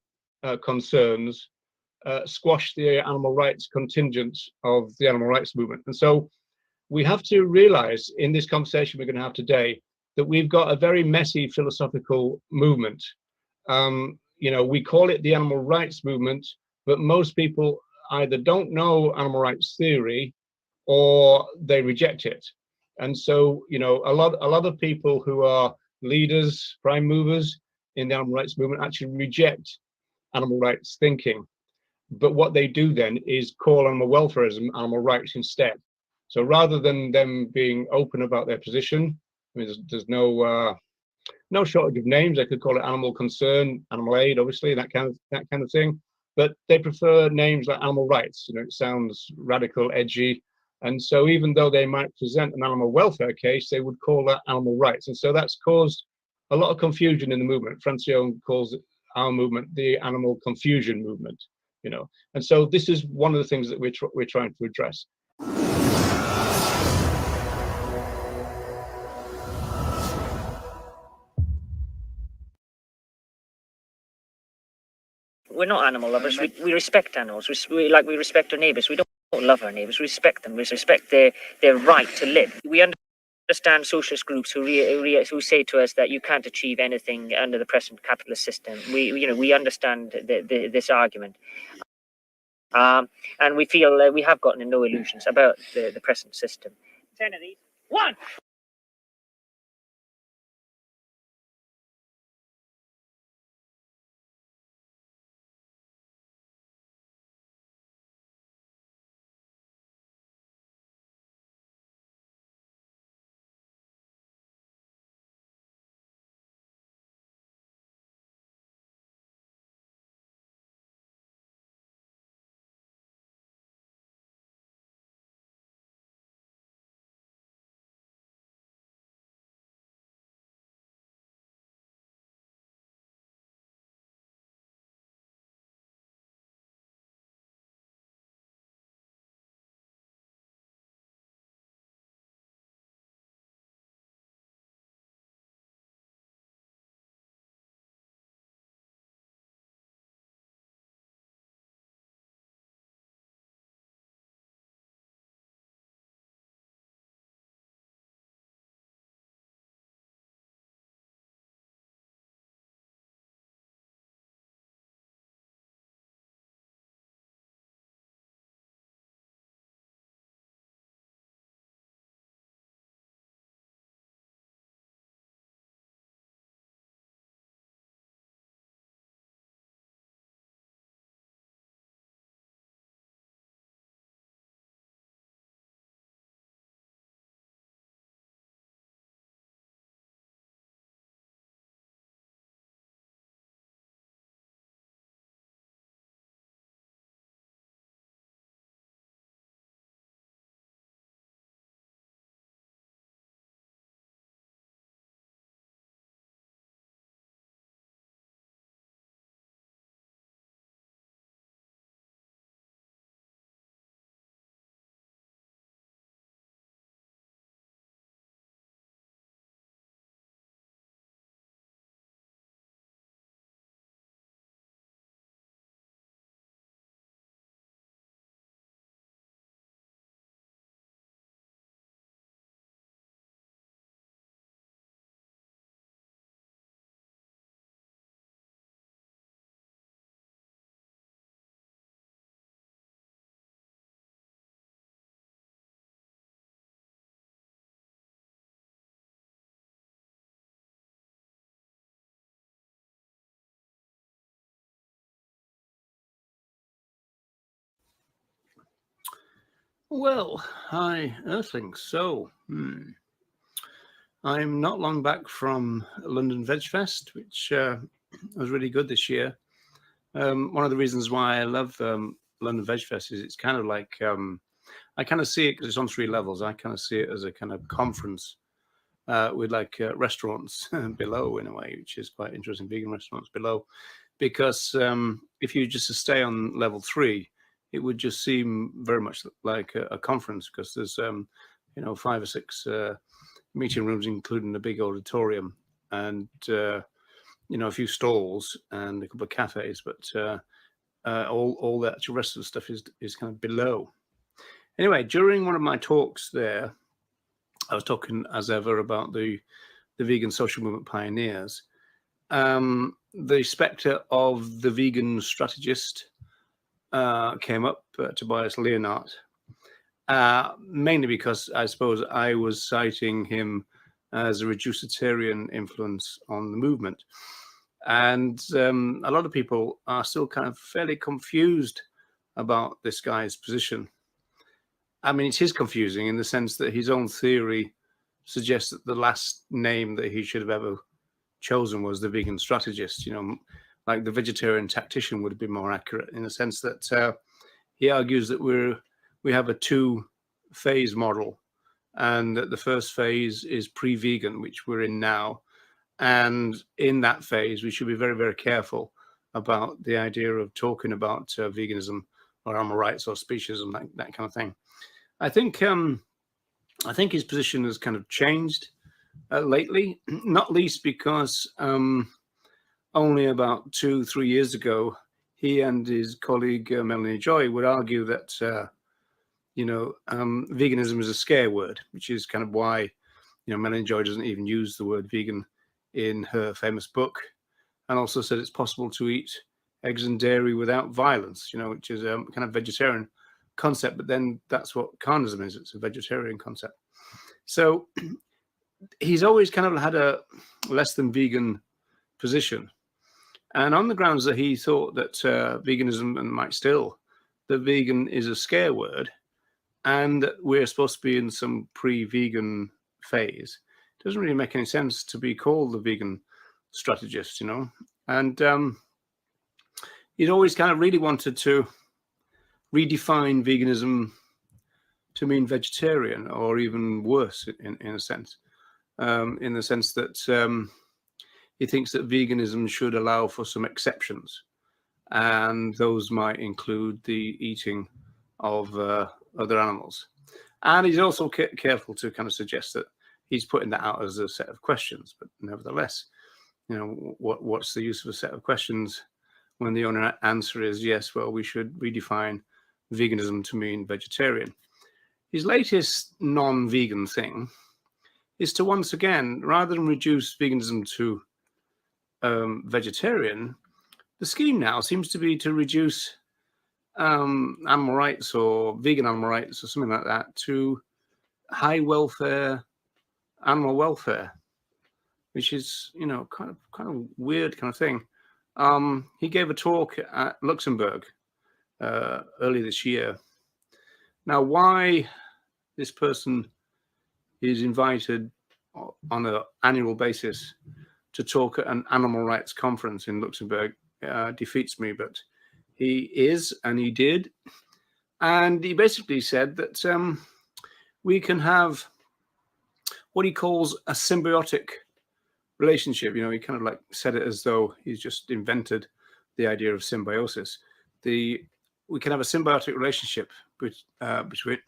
concerns squashed the animal rights contingent of the animal rights movement. And so we have to realize in this conversation we're going to have today that we've got a very messy philosophical movement. You know, we call it the animal rights movement, but most people either don't know animal rights theory or they reject it. And so, you know, a lot of people who are leaders, prime movers in the animal rights movement actually reject animal rights thinking. But what they do then is call animal welfareism animal rights instead. So rather than them being open about their position, I mean, there's no shortage of names. They could call it animal concern, animal aid, obviously, that kind of thing. But they prefer names like animal rights. You know, it sounds radical, edgy, and so even though they might present an animal welfare case, they would call that animal rights, and so that's caused a lot of confusion in the movement. Francione calls our movement the animal confusion movement. You know, and so this is one of the things that we're trying to address. We're not animal lovers. We respect animals. We respect our neighbours. We don't love our neighbours. We respect them. We respect their right to live. We understand socialist groups who say to us that you can't achieve anything under the present capitalist system. We understand this argument. And we feel we have gotten no illusions about the present system. 10 of these. 1. Well, hi, Earthlings. So, I'm not long back from London Veg Fest, which was really good this year. One of the reasons why I love London Veg Fest is it's kind of like, I kind of see it because it's on 3 levels. I kind of see it as a kind of conference with like restaurants below in a way, which is quite interesting, vegan restaurants below. Because if you just stay on level 3, it would just seem very much like a conference, because there's 5 or 6 meeting rooms, including a big auditorium, and a few stalls and a couple of cafes, but all the actual rest of the stuff is kind of below. Anyway, during one of my talks there, I was talking as ever about the vegan social movement pioneers. The spectre of the vegan strategist came up, Tobias Leonhardt, mainly because I suppose I was citing him as a reducitarian influence on the movement. And a lot of people are still kind of fairly confused about this guy's position. I mean, it is confusing in the sense that his own theory suggests that the last name that he should have ever chosen was the vegan strategist. Like the vegetarian tactician would have been more accurate, in the sense that he argues that we have a 2-phase model, and that the first phase is pre-vegan, which we're in now. And in that phase, we should be very, very careful about the idea of talking about veganism or animal rights or speciesism, that kind of thing. I think his position has kind of changed lately, not least because only about 2-3 years ago, he and his colleague Melanie Joy would argue that veganism is a scare word, which is kind of why Melanie Joy doesn't even use the word vegan in her famous book, and also said it's possible to eat eggs and dairy without violence, which is a kind of vegetarian concept. But then that's what carnism is. It's a vegetarian concept. So he's always kind of had a less than vegan position. And on the grounds that he thought that veganism, and might still, that vegan is a scare word, and that we're supposed to be in some pre-vegan phase, it doesn't really make any sense to be called the vegan strategist, And he'd always kind of really wanted to redefine veganism to mean vegetarian, or even worse, in a sense, in the sense that he thinks that veganism should allow for some exceptions, and those might include the eating of other animals. And he's also careful to kind of suggest that he's putting that out as a set of questions, but nevertheless, what's the use of a set of questions when the only answer is yes, well, we should redefine veganism to mean vegetarian. His latest non-vegan thing is to, once again, rather than reduce veganism to vegetarian, the scheme now seems to be to reduce animal rights, or vegan animal rights, or something like that, to high welfare animal welfare, which is kind of weird kind of thing. He gave a talk at Luxembourg early this year. Now, why this person is invited on an annual basis to talk at an animal rights conference in Luxembourg defeats me, but he is, and he did. And he basically said that we can have what he calls a symbiotic relationship. He kind of like said it as though he's just invented the idea of symbiosis. We can have a symbiotic relationship between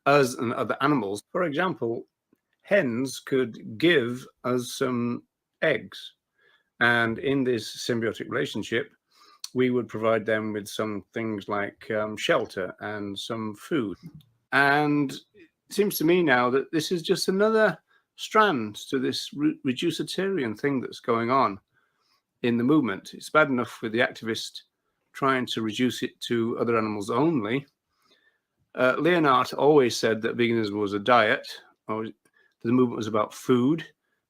us and other animals. For example, hens could give us some eggs, and in this symbiotic relationship, we would provide them with some things like shelter and some food. And it seems to me now that this is just another strand to this reducitarian thing that's going on in the movement. It's bad enough with the activists trying to reduce it to other animals only. Leonhardt always said that veganism was a diet, or the movement was about food,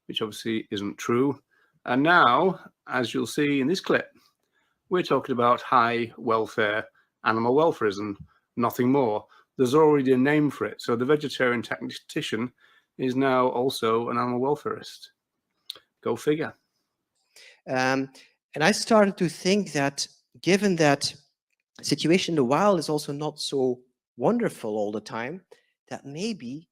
which obviously isn't true. And now, as you'll see in this clip, we're talking about high welfare animal welfareism, nothing more. there's already a name for it. So the vegetarian tactician is now also an animal welfarist. Go figure. And I started to think that given that situation in the wild is also not so wonderful all the time, that maybe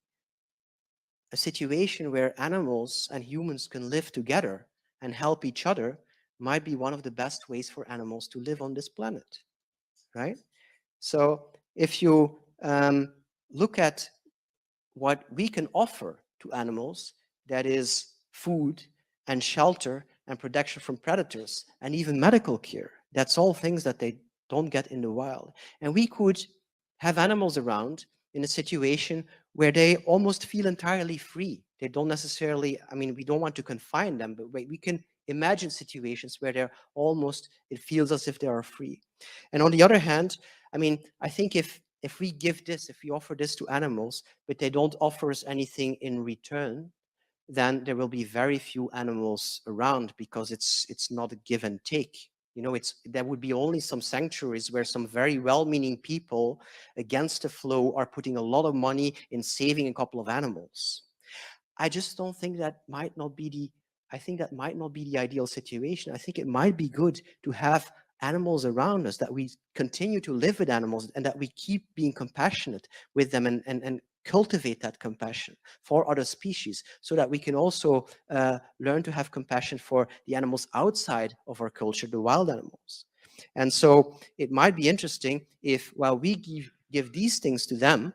a situation where animals and humans can live together and help each other might be one of the best ways for animals to live on this planet, right? So if you look at what we can offer to animals, that is food and shelter and protection from predators and even medical care, that's all things that they don't get in the wild. And we could have animals around in a situation where they almost feel entirely free. They don't necessarily, I mean, we don't want to confine them, but we can imagine situations where they're almost, it feels as if they are free. And on the other hand, I mean, I think if we give this, if we offer this to animals, but they don't offer us anything in return, then there will be very few animals around because it's not a give and take. You know, there would be only some sanctuaries where some very well-meaning people against the flow are putting a lot of money in saving a couple of animals. I just don't think that might not be the ideal situation. I think it might be good to have animals around us, that we continue to live with animals and that we keep being compassionate with them and cultivate that compassion for other species so that we can also learn to have compassion for the animals outside of our culture, the wild animals. And so it might be interesting if while we give these things to them,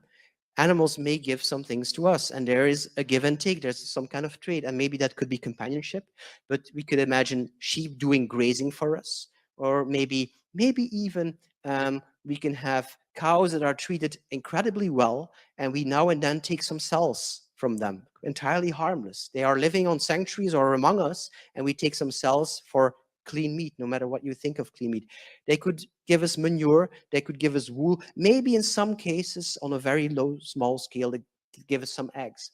animals may give some things to us, and there is a give and take. There's some kind of trade, and maybe that could be companionship, but we could imagine sheep doing grazing for us, or maybe even we can have cows that are treated incredibly well, and we now and then take some cells from them, entirely harmless. They are living on sanctuaries or among us, and we take some cells for clean meat, no matter what you think of clean meat. They could give us manure, they could give us wool, maybe in some cases on a very small scale, they give us some eggs.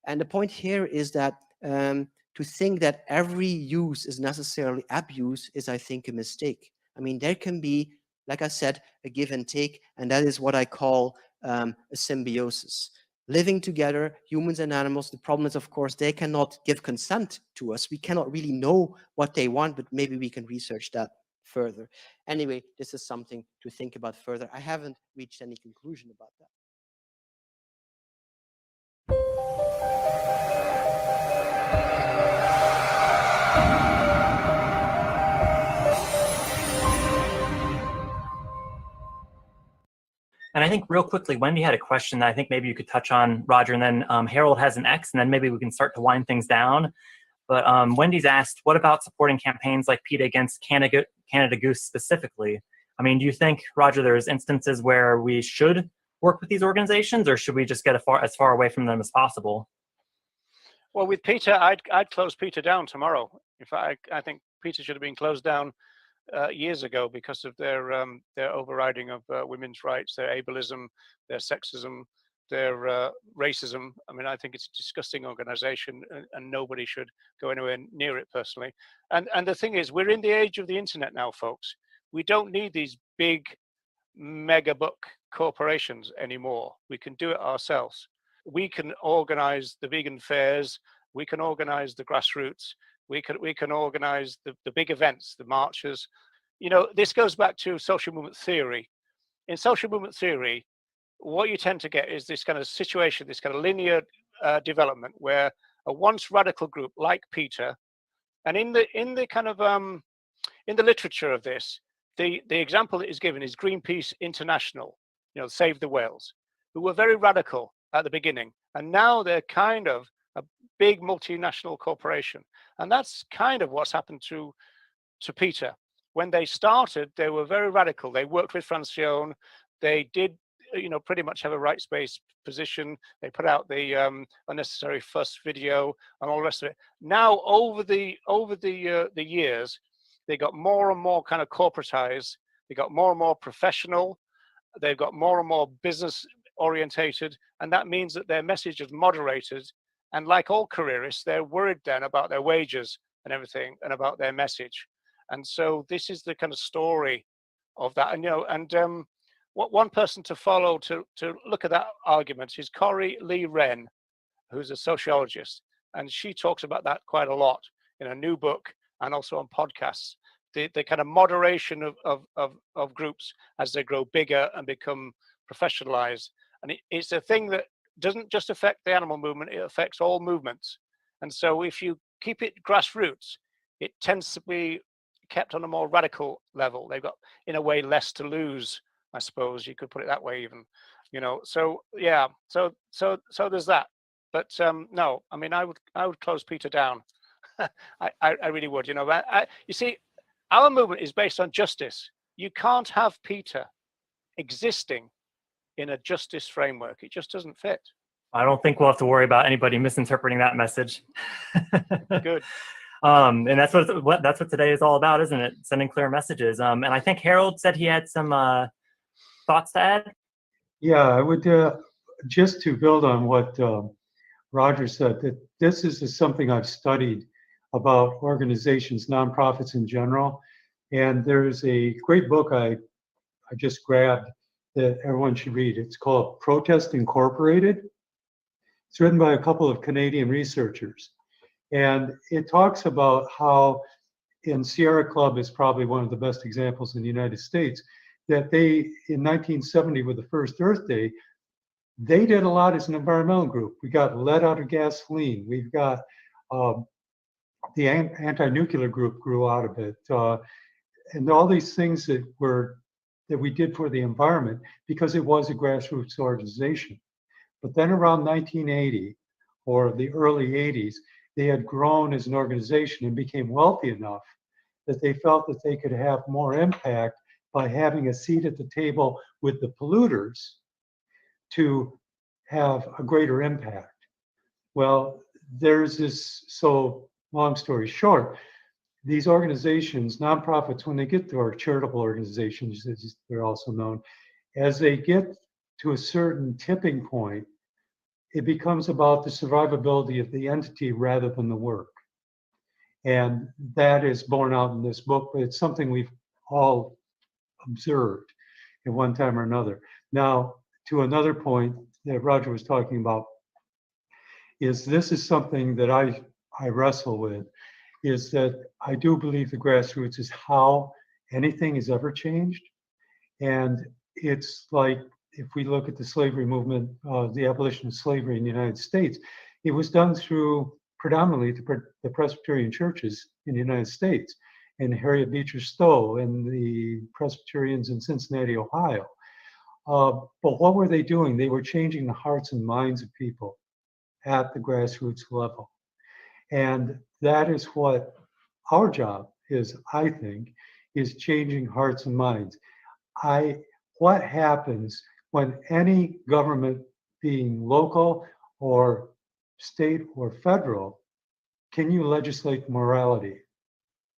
And the point here is that to think that every use is necessarily abuse is, I think, a mistake. I mean, there can be, like I said, a give and take, and that is what I call a symbiosis. Living together, humans and animals, the problem is, of course, they cannot give consent to us. We cannot really know what they want, but maybe we can research that further. Anyway, this is something to think about further. I haven't reached any conclusion about that. And I think real quickly, Wendy had a question that I think maybe you could touch on, Roger, and then Harold has an X, and then maybe we can start to wind things down. But Wendy's asked, what about supporting campaigns like PETA against Canada Goose specifically? I mean, do you think, Roger, there's instances where we should work with these organizations, or should we just get as far away from them as possible? Well, with PETA, I'd close PETA down tomorrow. In fact, I think PETA should have been closed down years ago because of their overriding of women's rights, their ableism, their sexism, their racism. I mean, I think it's a disgusting organization, and nobody should go anywhere near it personally. And the thing is, we're in the age of the internet now, folks. We don't need these big mega book corporations anymore. We can do it ourselves. We can organize the vegan fairs. We can organize the grassroots. We can organize the big events, the marches. You know, this goes back to social movement theory. In social movement theory, what you tend to get is this kind of situation, this kind of linear development where a once radical group like PETA, and in the kind of in the literature of this, the example that is given is Greenpeace International, you know, Save the Whales, who were very radical at the beginning, and now they're kind of a big multinational corporation. And that's kind of what's happened to PETA. When they started, they were very radical. They worked with Francione. They did, you know, pretty much have a rights-based position. They put out the unnecessary fuss video and all the rest of it. Now, over the years, they got more and more kind of corporatized. They got more and more professional. They've got more and more business orientated, and that means that their message is moderated. And like all careerists, they're worried then about their wages and everything, and about their message. And so this is the kind of story of that. And you know, and one person to follow to look at that argument is Corrie Lee Wren, who's a sociologist, and she talks about that quite a lot in a new book and also on podcasts. The kind of moderation of groups as they grow bigger and become professionalized. And it's a thing that doesn't just affect the animal movement, it affects all movements. And so if you keep it grassroots, it tends to be kept on a more radical level. They've got, in a way, less to lose, I suppose you could put it that way even, you know. So yeah, so there's that. But no, I mean, I would close Peter down. I really would, you know. You see, our movement is based on justice. You can't have Peter existing in a justice framework. It just doesn't fit. I don't think we'll have to worry about anybody misinterpreting that message. Good. And that's what today is all about, isn't it? Sending clear messages. And I think Harold said he had some thoughts to add. Yeah, I would just to build on what Roger said, that this is something I've studied about organizations, nonprofits in general. And there's a great book I just grabbed that everyone should read. It's called Protest Incorporated. It's written by a couple of Canadian researchers. And it talks about how, and Sierra Club is probably one of the best examples in the United States, that they, in 1970 with the first Earth Day, they did a lot as an environmental group. We got lead out of gasoline. We've got the anti-nuclear group grew out of it. And all these things that we did for the environment because it was a grassroots organization. But then around 1980 or the early 80s, they had grown as an organization and became wealthy enough that they felt that they could have more impact by having a seat at the table with the polluters to have a greater impact. Well, there's this, so long story short, these organizations, nonprofits, when they get to our charitable organizations, as they're also known, as they get to a certain tipping point, it becomes about the survivability of the entity rather than the work. And that is borne out in this book, but it's something we've all observed at one time or another. Now, to another point that Roger was talking about, is this is something that I wrestle with, is that I do believe the grassroots is how anything is ever changed. And it's like, if we look at the slavery movement, the abolition of slavery in the United States, it was done through predominantly the Presbyterian churches in the United States, and Harriet Beecher Stowe and the Presbyterians in Cincinnati, Ohio. But what were they doing? They were changing the hearts and minds of people at the grassroots level. And that is what our job is, I think, is changing hearts and minds. What happens when any government, being local or state or federal, can you legislate morality?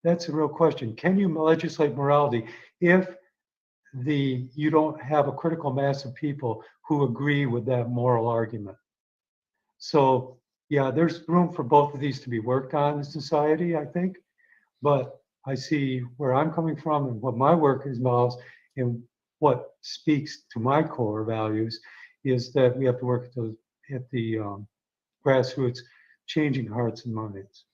That's a real question. Can you legislate morality if you don't have a critical mass of people who agree with that moral argument? So yeah, there's room for both of these to be worked on in society, I think. But I see where I'm coming from and what my work involves, and what speaks to my core values is that we have to work at the grassroots, changing hearts and minds.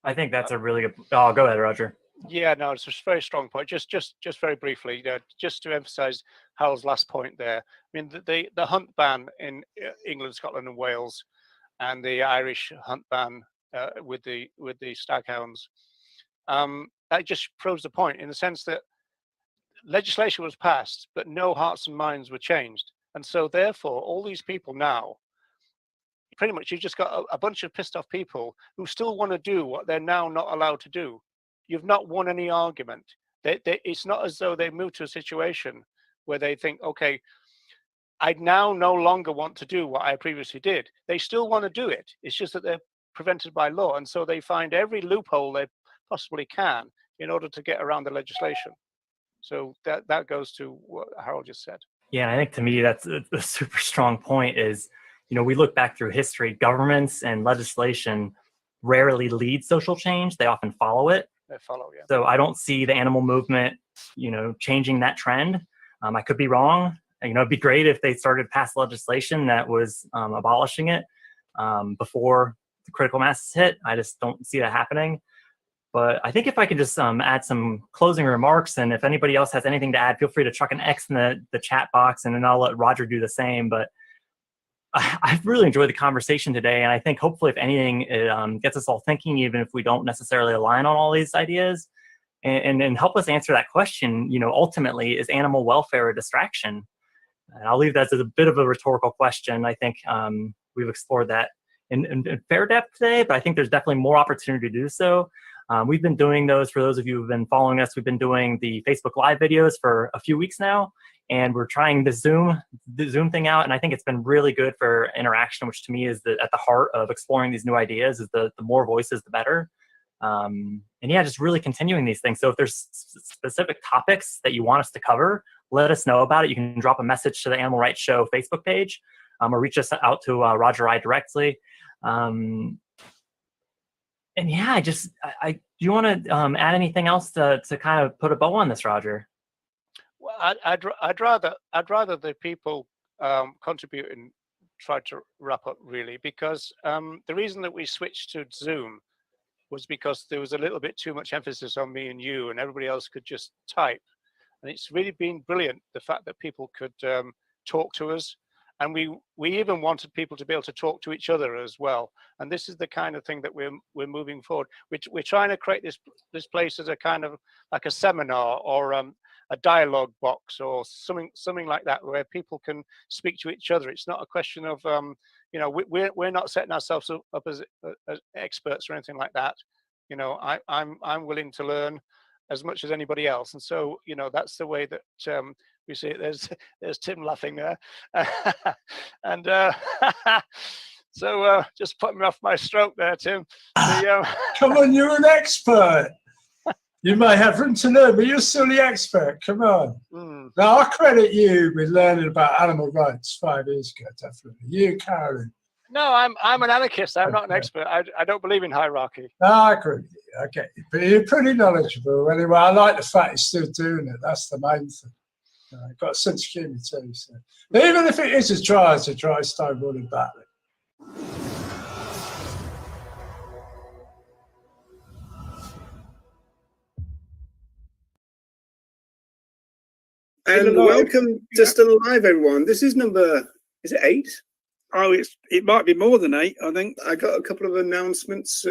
I think that's a really good. Oh, go ahead, Roger. Yeah, no, it's a very strong point. Just very briefly, you know, just to emphasise Harold's last point there. I mean, the hunt ban in England, Scotland, and Wales, and the Irish hunt ban with the staghounds, that just proves the point in the sense that legislation was passed, but no hearts and minds were changed, and so therefore, all these people now, pretty much, you've just got a bunch of pissed off people who still want to do what they're now not allowed to do. You've not won any argument. It's not as though they moved to a situation where they think, okay, I now no longer want to do what I previously did. They still want to do it. It's just that they're prevented by law. And so they find every loophole they possibly can in order to get around the legislation. So that goes to what Harold just said. Yeah, and I think to me, that's a super strong point is, you know, we look back through history, governments and legislation rarely lead social change. They often follow it. They follow, yeah. So I don't see the animal movement, you know, changing that trend. I could be wrong. You know, it'd be great if they started to pass legislation that was abolishing it before the critical mass hit. I just don't see that happening. But I think if I could just add some closing remarks, and if anybody else has anything to add, feel free to chuck an X in the chat box, and then I'll let Roger do the same. But I've really enjoyed the conversation today, and I think hopefully, if anything, it gets us all thinking, even if we don't necessarily align on all these ideas, and help us answer that question. You know, ultimately, is animal welfare a distraction? And I'll leave that as a bit of a rhetorical question. I think we've explored that in fair depth today, but I think there's definitely more opportunity to do so. We've been doing those, for those of you who've been following us, we've been doing the Facebook Live videos for a few weeks now, and we're trying the Zoom thing out, and I think it's been really good for interaction, which to me is at the heart of exploring these new ideas. Is the more voices, the better. And yeah, just really continuing these things. So if there's specific topics that you want us to cover, let us know about it. You can drop a message to the Animal Rights Show Facebook page, or reach us out to Roger or I directly. And yeah, do you want to add anything else to kind of put a bow on this, Roger? Well, I'd rather the people contribute and try to wrap up, really, because the reason that we switched to Zoom was because there was a little bit too much emphasis on me and you, and everybody else could just type. And it's really been brilliant, the fact that people could talk to us. And we even wanted people to be able to talk to each other as well. And this is the kind of thing that we're moving forward. We're trying to create this place as a kind of like a seminar or a dialogue box or something like that, where people can speak to each other. It's not a question of you know, we're not setting ourselves up as experts or anything like that. You know, I'm willing to learn as much as anybody else, and so, you know, that's the way that we see it. There's Tim laughing there, and so just put me off my stroke there, Tim. Come on, you're an expert. You may have room to learn, but you're still the expert. Come on. Now, I credit you with learning about animal rights 5 years ago, definitely. You, Karen. No, I'm an anarchist. I'm not an expert. I don't believe in hierarchy. No, I agree. Okay, but you're pretty knowledgeable anyway. I like the fact you're still doing it. That's the main thing. You've got a sense of humour too. So. Even if it is a try, stonewalling battling. And welcome to Still Alive, everyone. This is is it 8? Oh, it might be more than 8, I think. I got a couple of announcements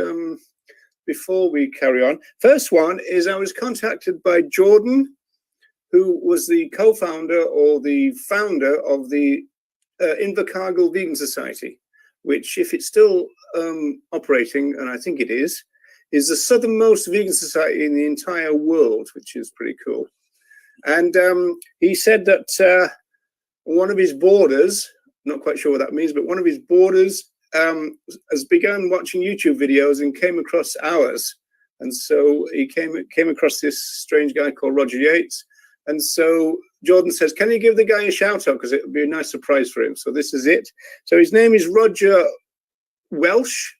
before we carry on. First one is I was contacted by Jordan, who was the co-founder or the founder of the Invercargill Vegan Society, which, if it's still operating, and I think it is the southernmost vegan society in the entire world, which is pretty cool. And he said that one of his boarders, not quite sure what that means, but one of his boarders has begun watching YouTube videos and came across ours. And so he came across this strange guy called Roger Yates. And so Jordan says, can you give the guy a shout out? Because it would be a nice surprise for him. So this is it. So his name is Roger Welsh.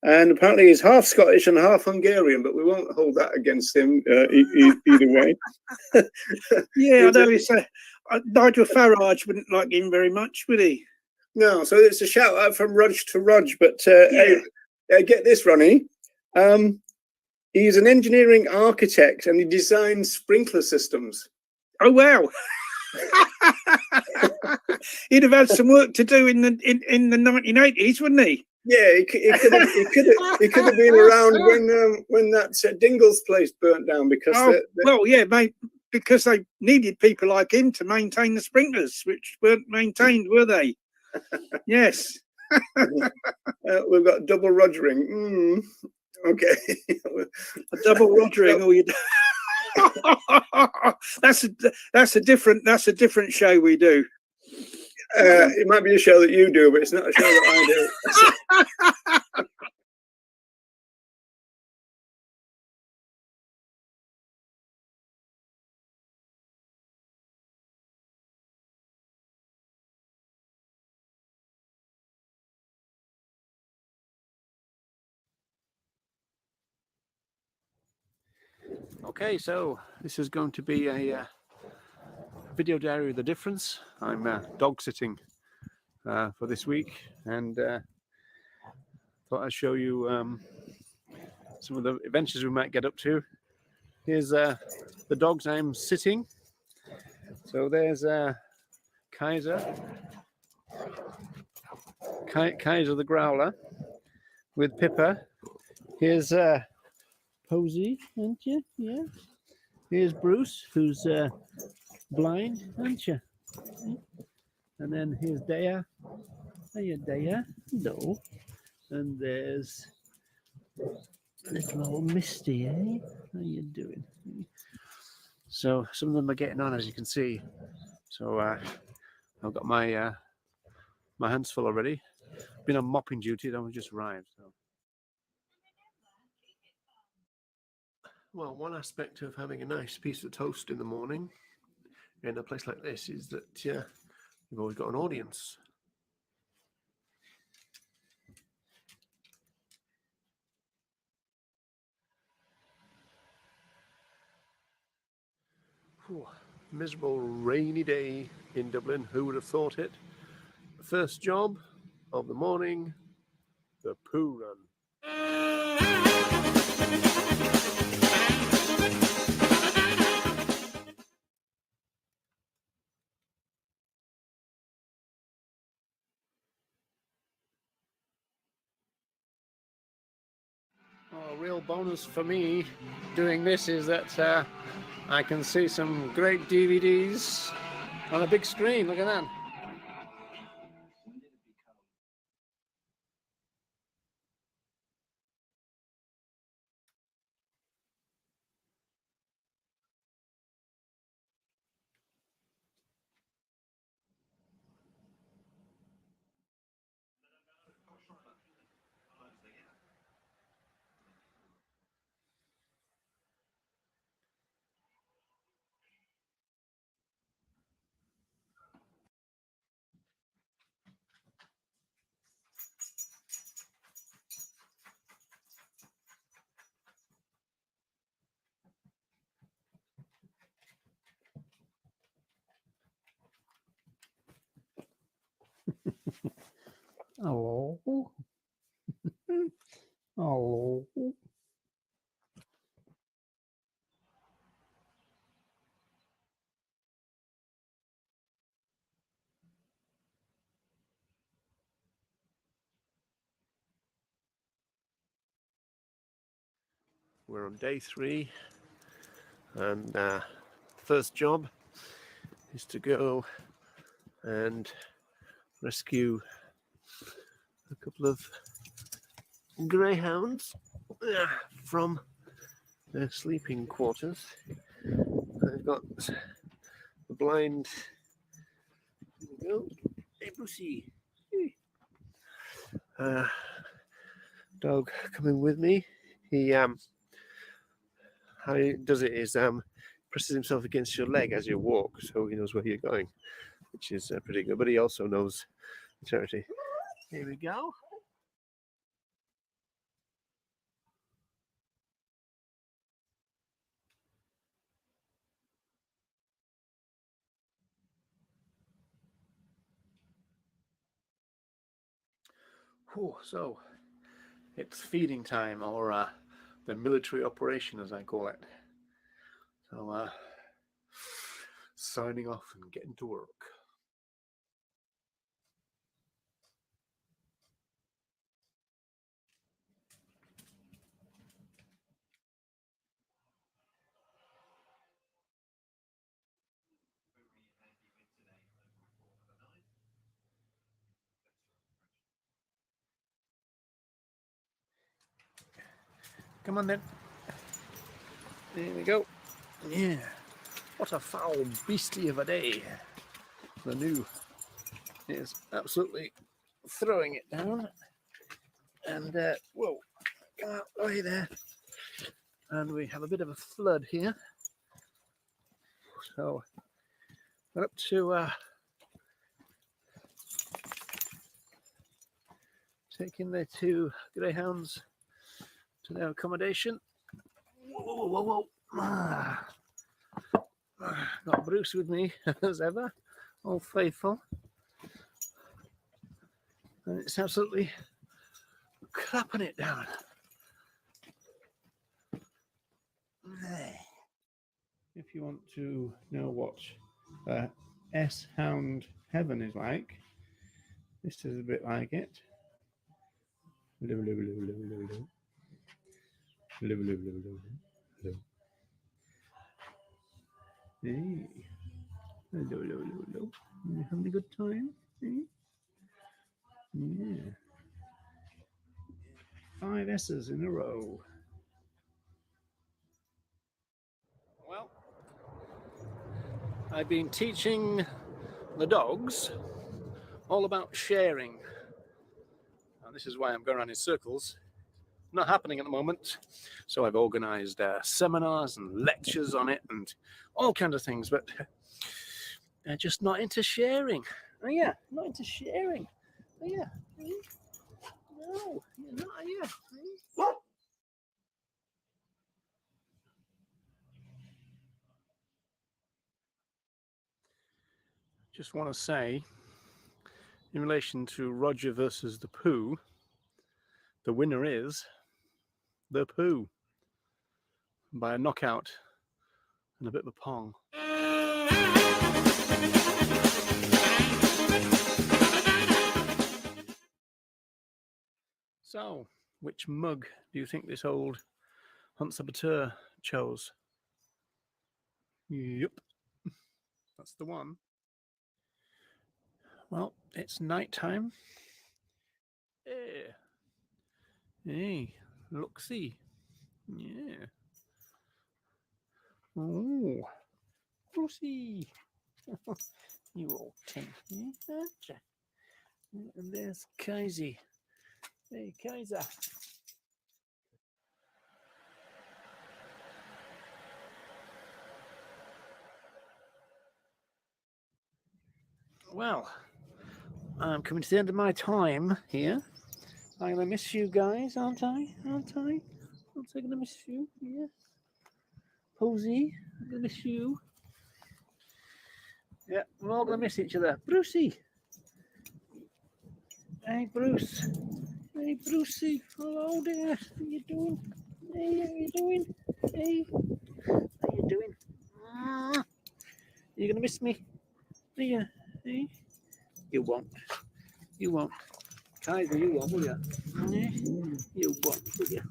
And apparently he's half Scottish and half Hungarian, but we won't hold that against him either way. Yeah, I know. Nigel Farage wouldn't like him very much, would he? No, so it's a shout out from Rudge to Rudge. But hey, get this, Ronnie. He's an engineering architect and he designs sprinkler systems. Oh, wow. He'd have had some work to do in the 1980s, wouldn't he? Yeah, he could have been around when that Dingle's place burnt down because mate, because they needed people like him to maintain the sprinklers, which weren't maintained, were they? Yes. We've got double Rogering. Okay, a double Rogering, or you. That's a different show we do. It might be a show that you do, but it's not a show that I do. Okay, so this is going to be a video diary of the difference. I'm dog sitting for this week, and thought I'd show you some of the adventures we might get up to. Here's the dogs I'm sitting. So there's Kaiser the Growler with Pippa. Here's Posey, aren't you? Yeah. Here's Bruce, who's blind, aren't you? And then here's Dea. Hiya, Dea. Hello. And there's little old Misty, eh? How you doing? So some of them are getting on, as you can see. So I've got my my hands full already. Been on mopping duty, and I've just arrived. So. Well, one aspect of having a nice piece of toast in the morning in a place like this is that you've always got an audience. Whew. Miserable rainy day in Dublin. Who would have thought it? First job of the morning, the poo run. Oh, a real bonus for me doing this is that I can see some great DVDs on a big screen. Look at that. Hello. Hello. We're on day 3, and first job is to go and rescue a couple of greyhounds from their sleeping quarters. I've got the blind. Here we go. Hey, Brucey. Dog coming with me. He how he does it is presses himself against your leg as you walk, so he knows where you're going, which is pretty good. But he also knows the territory. Here we go. Whew, so it's feeding time, or the military operation, as I call it. So signing off and getting to work. Come on then. There we go. Yeah. What a foul beastie of a day. The new is absolutely throwing it down. And whoa, come out the way there. And we have a bit of a flood here. So we're up to taking the 2 greyhounds to their accommodation. Whoa, whoa, whoa, whoa. Got Bruce with me as ever, all faithful. And it's absolutely clapping it down. If you want to know what S-Hound Heaven is like, this is a bit like it. Hello, hello, hello, hello, hello. Hello, hello, hello, hello, hello. Hey. Hello, hello, hello, hello. You having a good time? Hey? Yeah. 5 S's in a row. Well, I've been teaching the dogs all about sharing. And this is why I'm going around in circles. Not happening at the moment. So I've organised seminars and lectures on it and all kinds of things, but they're just not into sharing. Oh yeah, not into sharing. Oh yeah. No, you're not, are you? Just want to say, in relation to Roger versus the Pooh, the winner is the Pooh by a knockout and a bit of a pong. So, which mug do you think this old Hunt Saboteur chose? Yep, that's the one. Well, it's night time. Hey, look-see. Yeah. Oh, Brucey. You old tin, aren't you? And there's Kaisi. Hey, Kaiser. Well, I'm coming to the end of my time here. I'm going to miss you guys, aren't I? Aren't I going to miss you? Yeah. Posey, I'm going to miss you. Yeah, we're all going to miss each other. Brucey. Hey, Bruce. Hey, Brucey. Hello there. How you doing? Hey, how you doing? Hey, how you doing? Are you going to miss me? Are you? Hey? You won't. You won't. Kaiser, you won't, will you? Yeah? You won't, will you?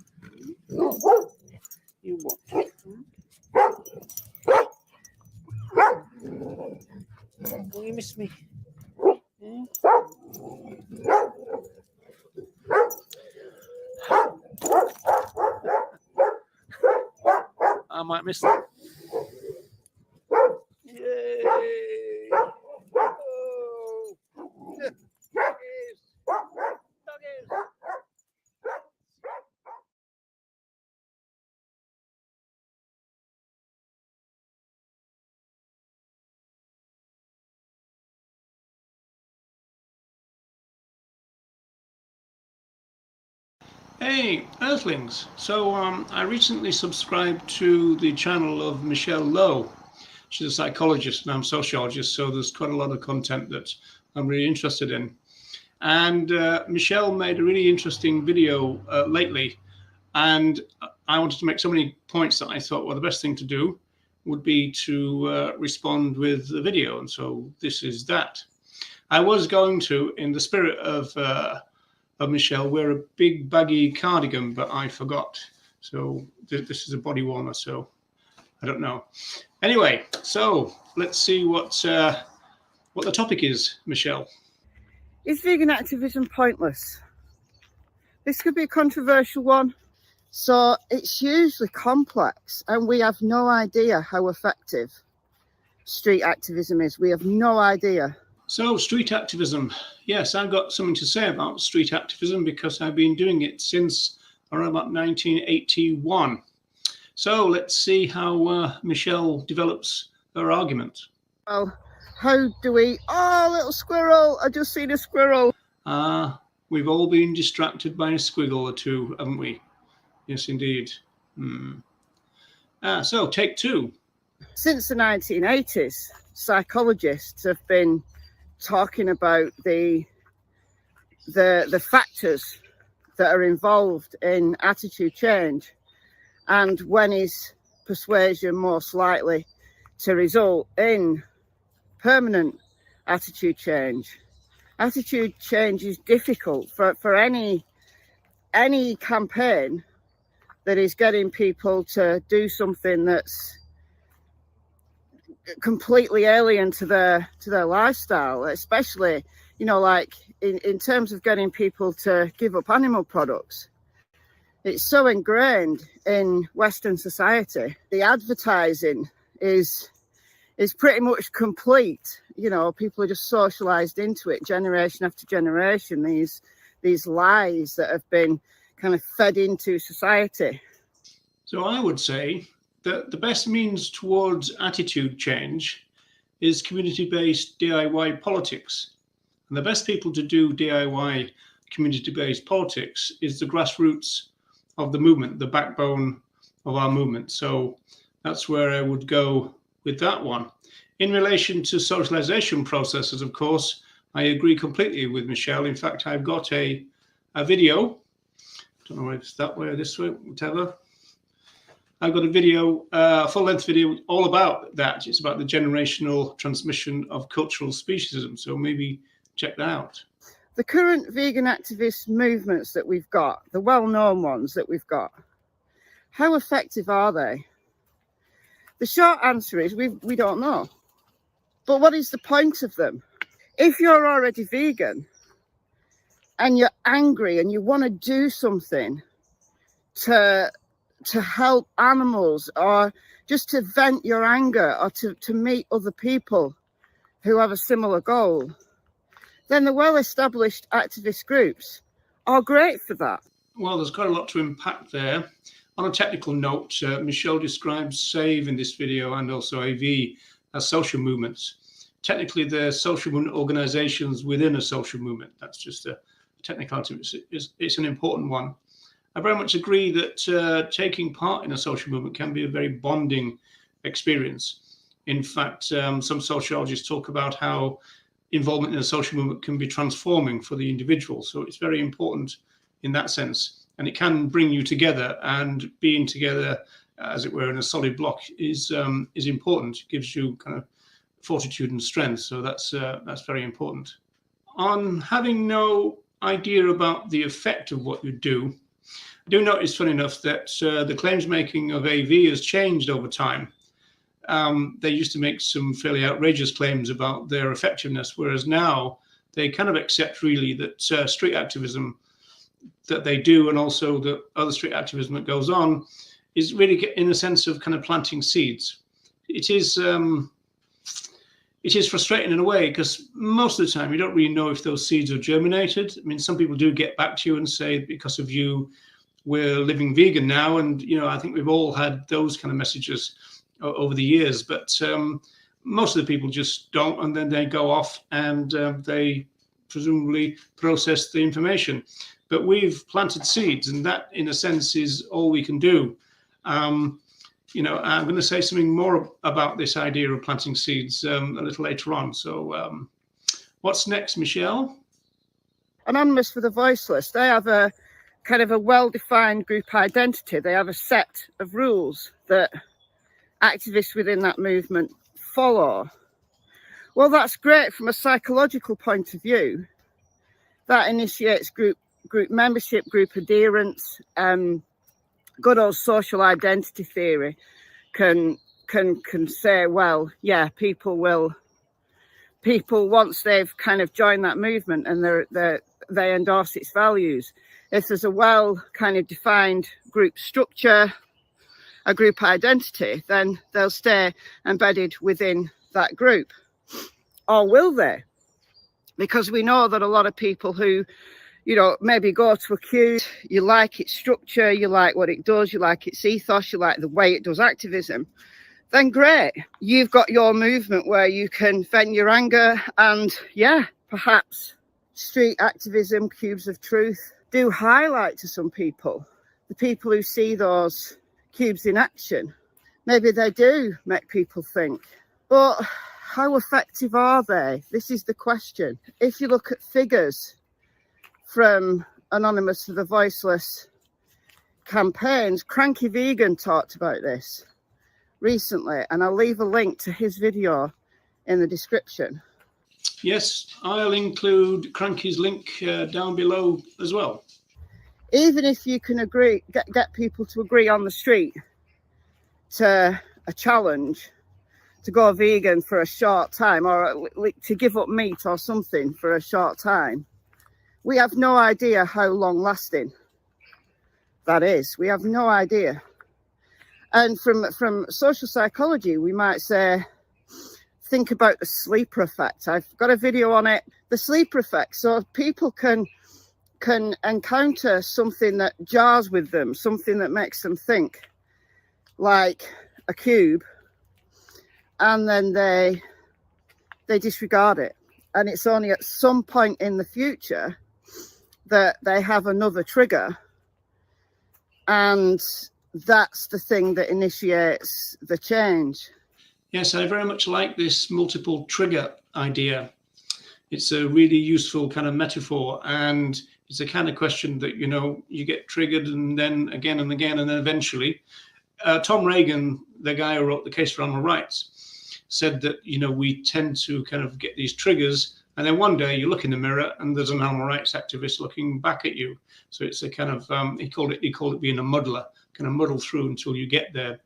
You won't. Will you miss me? Yeah? I might miss them. Yay! Oh. Doggies! Doggies! Hey, Earthlings. So I recently subscribed to the channel of Michelle Lowe. She's a psychologist and I'm a sociologist, so there's quite a lot of content that I'm really interested in. And Michelle made a really interesting video lately, and I wanted to make so many points that I thought, well, the best thing to do would be to respond with a video, and so this is that. I was going to, in the spirit of Michelle, wear a big baggy cardigan, but I forgot. So this is a body warmer, so I don't know. Anyway, so let's see what the topic is, Michelle. Is vegan activism pointless? This could be a controversial one. So it's hugely complex and we have no idea how effective street activism is. We have no idea. So street activism. Yes, I've got something to say about street activism because I've been doing it since around about 1981. So let's see how Michelle develops her argument. Well, how do we... Oh, little squirrel! I just seen a squirrel. We've all been distracted by a squiggle or two, haven't we? Yes, indeed. So take two. Since the 1980s, psychologists have been talking about the factors that are involved in attitude change and when is persuasion most likely to result in permanent attitude change. Attitude change is difficult for any campaign that is getting people to do something that's completely alien to their lifestyle, especially, you know, like in terms of getting people to give up animal products. It's so ingrained in Western society. The advertising is pretty much complete. You know, people are just socialized into it generation after generation, these lies that have been kind of fed into society. So I would say that the best means towards attitude change is community-based DIY politics. And the best people to do DIY community-based politics is the grassroots of the movement, the backbone of our movement. So that's where I would go with that one. In relation to socialization processes, of course, I agree completely with Michelle. In fact, I've got a video. Don't know if it's that way or this way, whatever. I've got a video, a full-length video, all about that. It's about the generational transmission of cultural speciesism. So maybe check that out. The current vegan activist movements that we've got, the well-known ones that we've got, how effective are they? The short answer is we don't know. But what is the point of them? If you're already vegan and you're angry and you want to do something to help animals or just to vent your anger or to meet other people who have a similar goal, then the well-established activist groups are great for that. Well, there's quite a lot to unpack there. On a technical note, Michelle describes SAVE in this video and also AV as social movements. Technically, they're social movement organizations within a social movement. That's just a technicality. It's an important one. I very much agree that taking part in a social movement can be a very bonding experience. In fact, some sociologists talk about how involvement in a social movement can be transforming for the individual. So it's very important in that sense. And it can bring you together, and being together, as it were, in a solid block is important. It gives you kind of fortitude and strength. So that's very important. On having no idea about the effect of what you do, I do notice, funny enough, that the claims making of AV has changed over time. They used to make some fairly outrageous claims about their effectiveness, whereas now they kind of accept really that street activism that they do, and also the other street activism that goes on, is really in a sense of kind of planting seeds. It is frustrating in a way, because most of the time you don't really know if those seeds are germinated. I mean, some people do get back to you and say, because of you, we're living vegan now. And, you know, I think we've all had those kind of messages over the years, but most of the people just don't, and then they go off and they presumably process the information. But we've planted seeds, and that, in a sense, is all we can do. You know, I'm going to say something more about this idea of planting seeds a little later on. So what's next, Michelle? Anonymous for the Voiceless, they have a kind of a well-defined group identity. They have a set of rules that activists within that movement follow. Well, that's great from a psychological point of view. That initiates group membership, group adherence. Good old social identity theory can say, well, yeah, people once they've kind of joined that movement and they endorse its values, if there's a well kind of defined group structure, a group identity, then they'll stay embedded within that group. Or will they? Because we know that a lot of people who, you know, maybe go to a queue, you like its structure, you like what it does, you like its ethos, you like the way it does activism, then great. You've got your movement where you can vent your anger, and yeah, perhaps street activism, cubes of truth, do highlight to some people, the people who see those cubes in action, maybe they do make people think. But how effective are they? This is the question. If you look at figures from Anonymous to the Voiceless campaigns, Cranky Vegan talked about this recently, and I'll leave a link to his video in the description. Yes, I'll include Cranky's link down below as well. Even if you can agree, get people to agree on the street to a challenge to go vegan for a short time, or to give up meat or something for a short time, we have no idea how long lasting that is. We have no idea. And from social psychology, we might say, think about the sleeper effect. I've got a video on it, the sleeper effect. So people can encounter something that jars with them, something that makes them think, like a cube, and then they disregard it. And it's only at some point in the future that they have another trigger, and that's the thing that initiates the change. Yes, I very much like this multiple trigger idea. It's a really useful kind of metaphor, and it's a kind of question that, you know, you get triggered and then again and again, and then eventually. Tom Reagan, the guy who wrote The Case for Animal Rights, said that, you know, we tend to kind of get these triggers, and then one day you look in the mirror and there's an animal rights activist looking back at you. So it's a kind of, he called it being a muddler, kind of muddle through until you get there,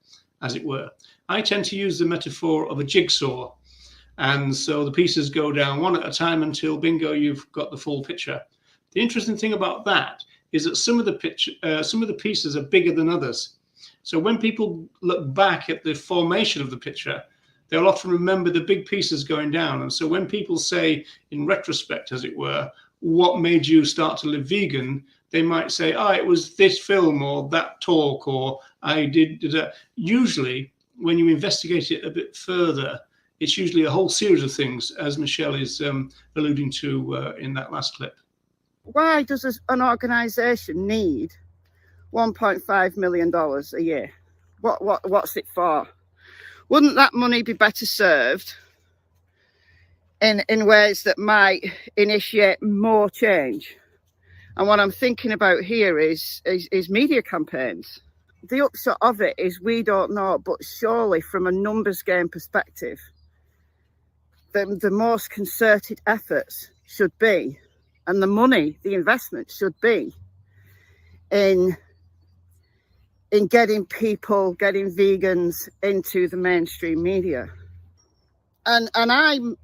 as it were. I tend to use the metaphor of a jigsaw. And so the pieces go down one at a time until, bingo, you've got the full picture. The interesting thing about that is that some of the pieces are bigger than others. So when people look back at the formation of the picture, they'll often remember the big pieces going down. And so when people say, in retrospect, as it were, what made you start to live vegan, they might say, oh, it was this film or that talk, or I did that. Usually, when you investigate it a bit further, it's usually a whole series of things, as Michelle is alluding to in that last clip. Why does an organisation need $1.5 million a year? What's it for? Wouldn't that money be better served in ways that might initiate more change? And what I'm thinking about here is media campaigns. The upshot of it is we don't know, but surely from a numbers game perspective, the most concerted efforts should be, and the money, the investment should be in getting vegans into the mainstream media. And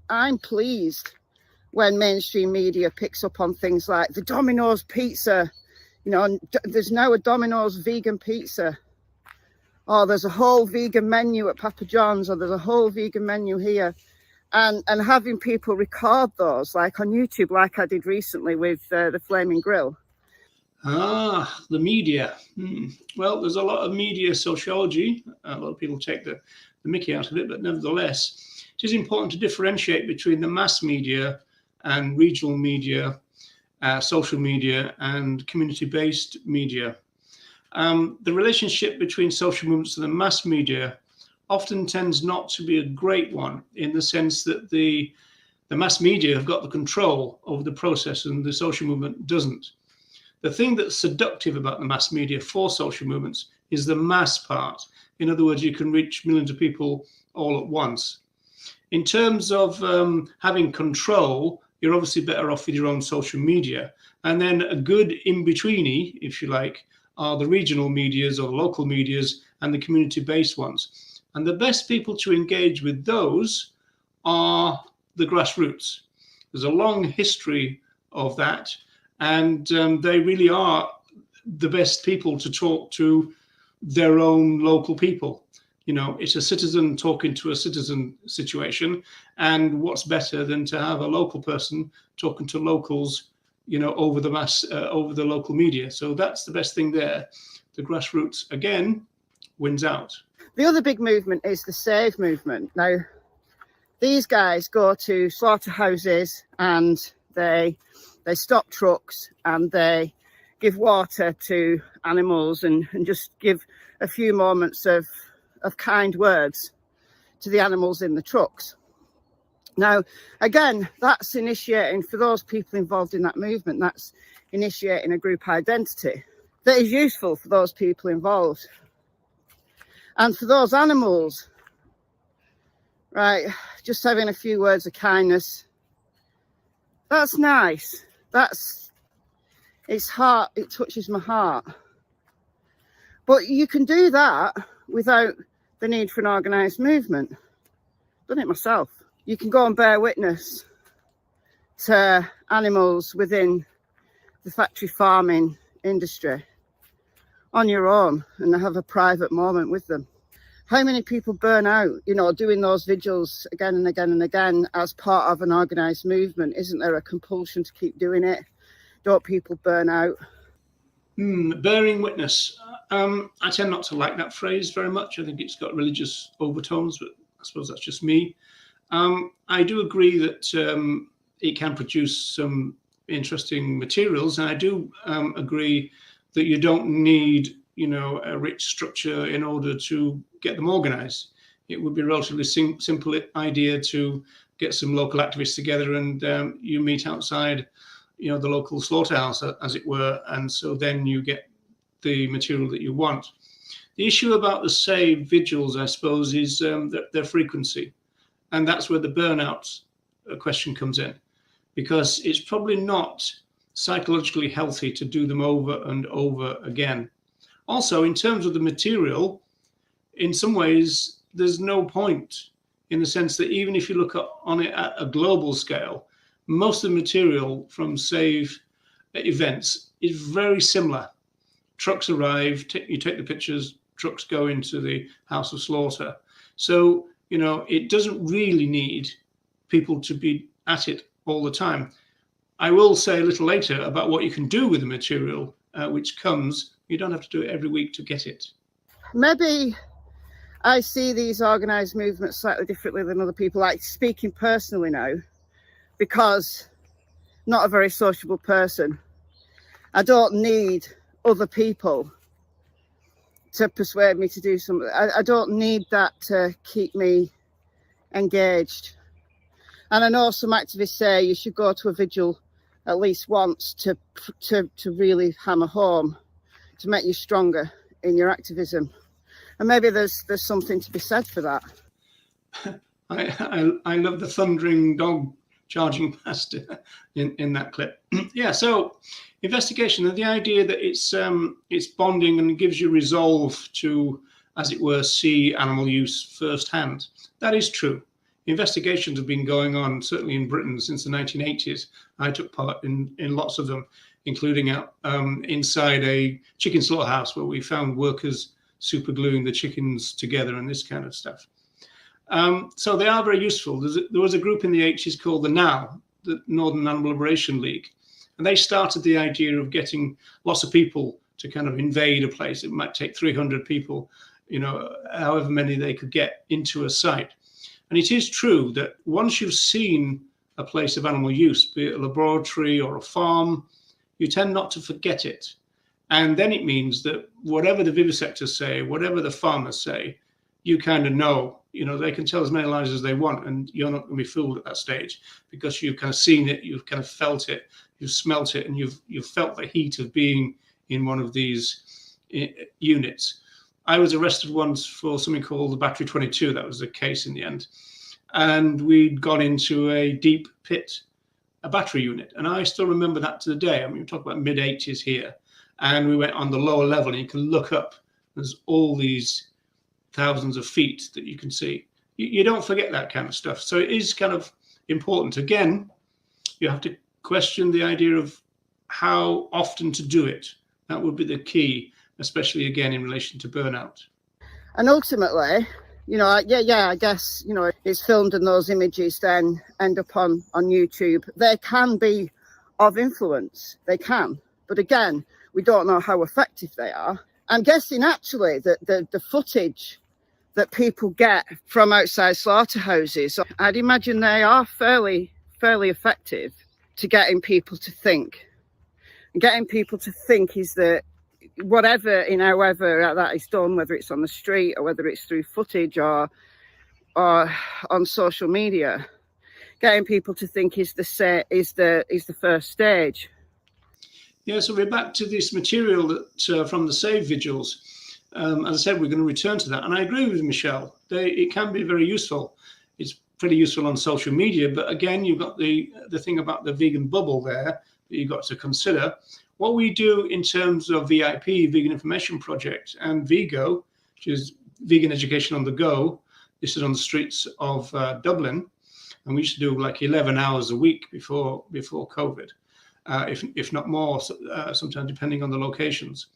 I'm pleased when mainstream media picks up on things like the Domino's pizza. You know, there's now a Domino's vegan pizza, or there's a whole vegan menu at Papa John's, or there's a whole vegan menu here. And having people record those, like on YouTube, like I did recently with the Flaming Grill. Ah, the media. Well, there's a lot of media sociology. A lot of people take the mickey out of it, but nevertheless, it is important to differentiate between the mass media and regional media, social media, and community-based media. The relationship between social movements and the mass media often tends not to be a great one, in the sense that the mass media have got the control over the process and the social movement doesn't. The thing that's seductive about the mass media for social movements is the mass part. In other words, you can reach millions of people all at once. In terms of having control, you're obviously better off with your own social media. And then a good in-betweenie, if you like, are the regional medias or the local medias and the community-based ones. And the best people to engage with those are the grassroots. There's a long history of that, and they really are the best people to talk to their own local people. You know, it's a citizen talking to a citizen situation, and what's better than to have a local person talking to locals, you know, over the local media. So that's the best thing there. The grassroots, again, wins out. The other big movement is the Save movement. Now, these guys go to slaughterhouses and they stop trucks and they give water to animals and just give a few moments of of kind words to the animals in the trucks. Now, again, that's initiating, for those people involved in that movement, that's initiating a group identity that is useful for those people involved. And for those animals, right, just having a few words of kindness, that's nice. It's heart, it touches my heart. But you can do that without the need for an organised movement. I've done it myself. You can go and bear witness to animals within the factory farming industry on your own and have a private moment with them. How many people burn out, you know, doing those vigils again and again and again as part of an organised movement? Isn't there a compulsion to keep doing it? Don't people burn out? Bearing witness. I tend not to like that phrase very much. I think it's got religious overtones, but I suppose that's just me. I do agree that it can produce some interesting materials, and I do agree that you don't need, you know, a rich structure in order to get them organized. It would be a relatively simple idea to get some local activists together and you meet outside, you know, the local slaughterhouse, as it were, and so then you get the material that you want. The issue about the SAVE vigils, I suppose, is their frequency, and that's where the burnout question comes in, because it's probably not psychologically healthy to do them over and over again. Also, in terms of the material, in some ways, there's no point, in the sense that even if you look on it at a global scale, most of the material from SAVE events is very similar. Trucks arrive, you take the pictures, trucks go into the house of slaughter. So, you know, it doesn't really need people to be at it all the time. I will say a little later about what you can do with the material which comes. You don't have to do it every week to get it. Maybe I see these organised movements slightly differently than other people, like speaking personally now, because I'm not a very sociable person. I don't need other people to persuade me to do something. I don't need that to keep me engaged. And I know some activists say you should go to a vigil at least once to really hammer home, to make you stronger in your activism. And maybe there's something to be said for that. I love the thundering dog charging past in that clip. Yeah, so investigation, and the idea that it's bonding and gives you resolve to, as it were, see animal use firsthand. That is true. Investigations have been going on, certainly in Britain, since the 1980s. I took part in lots of them, including out inside a chicken slaughterhouse where we found workers super gluing the chickens together and this kind of stuff. So they are very useful. There was a group in the 80s called the NOW, the Northern Animal Liberation League, and they started the idea of getting lots of people to kind of invade a place. It might take 300 people, you know, however many they could get into a site. And it is true that once you've seen a place of animal use, be it a laboratory or a farm, you tend not to forget it. And then it means that whatever the vivisectors say, whatever the farmers say, you kind of know, you know, they can tell as many lies as they want, and you're not going to be fooled at that stage, because you've kind of seen it, you've kind of felt it, you've smelt it, and you've felt the heat of being in one of these units. I was arrested once for something called the Battery 22. That was the case in the end. And we'd gone into a deep pit, a battery unit. And I still remember that to the day. I mean, we talk about mid-80s here. And we went on the lower level, and you can look up. There's all these thousands of feet that you can see. You don't forget that kind of stuff. So it is kind of important. Again, you have to question the idea of how often to do it. That would be the key, especially again in relation to burnout. And ultimately, you know, I guess, you know, it's filmed and those images then end up on YouTube. They can be of influence, they can. But again, we don't know how effective they are. I'm guessing actually that the footage that people get from outside slaughterhouses, I'd imagine they are fairly effective to getting people to think. And getting people to think is the whatever, in however that is done, whether it's on the street or whether it's through footage or on social media, getting people to think is the first stage. Yeah, so we're back to this material that from the Save vigils. As I said, we're going to return to that, and I agree with Michelle. It can be very useful. It's pretty useful on social media, but again, you've got the thing about the vegan bubble there that you've got to consider. What we do in terms of VIP, Vegan Information Project, and VEGO, which is Vegan Education on the Go. This is on the streets of Dublin, and we used to do like 11 hours a week before COVID, if not more, sometimes depending on the locations.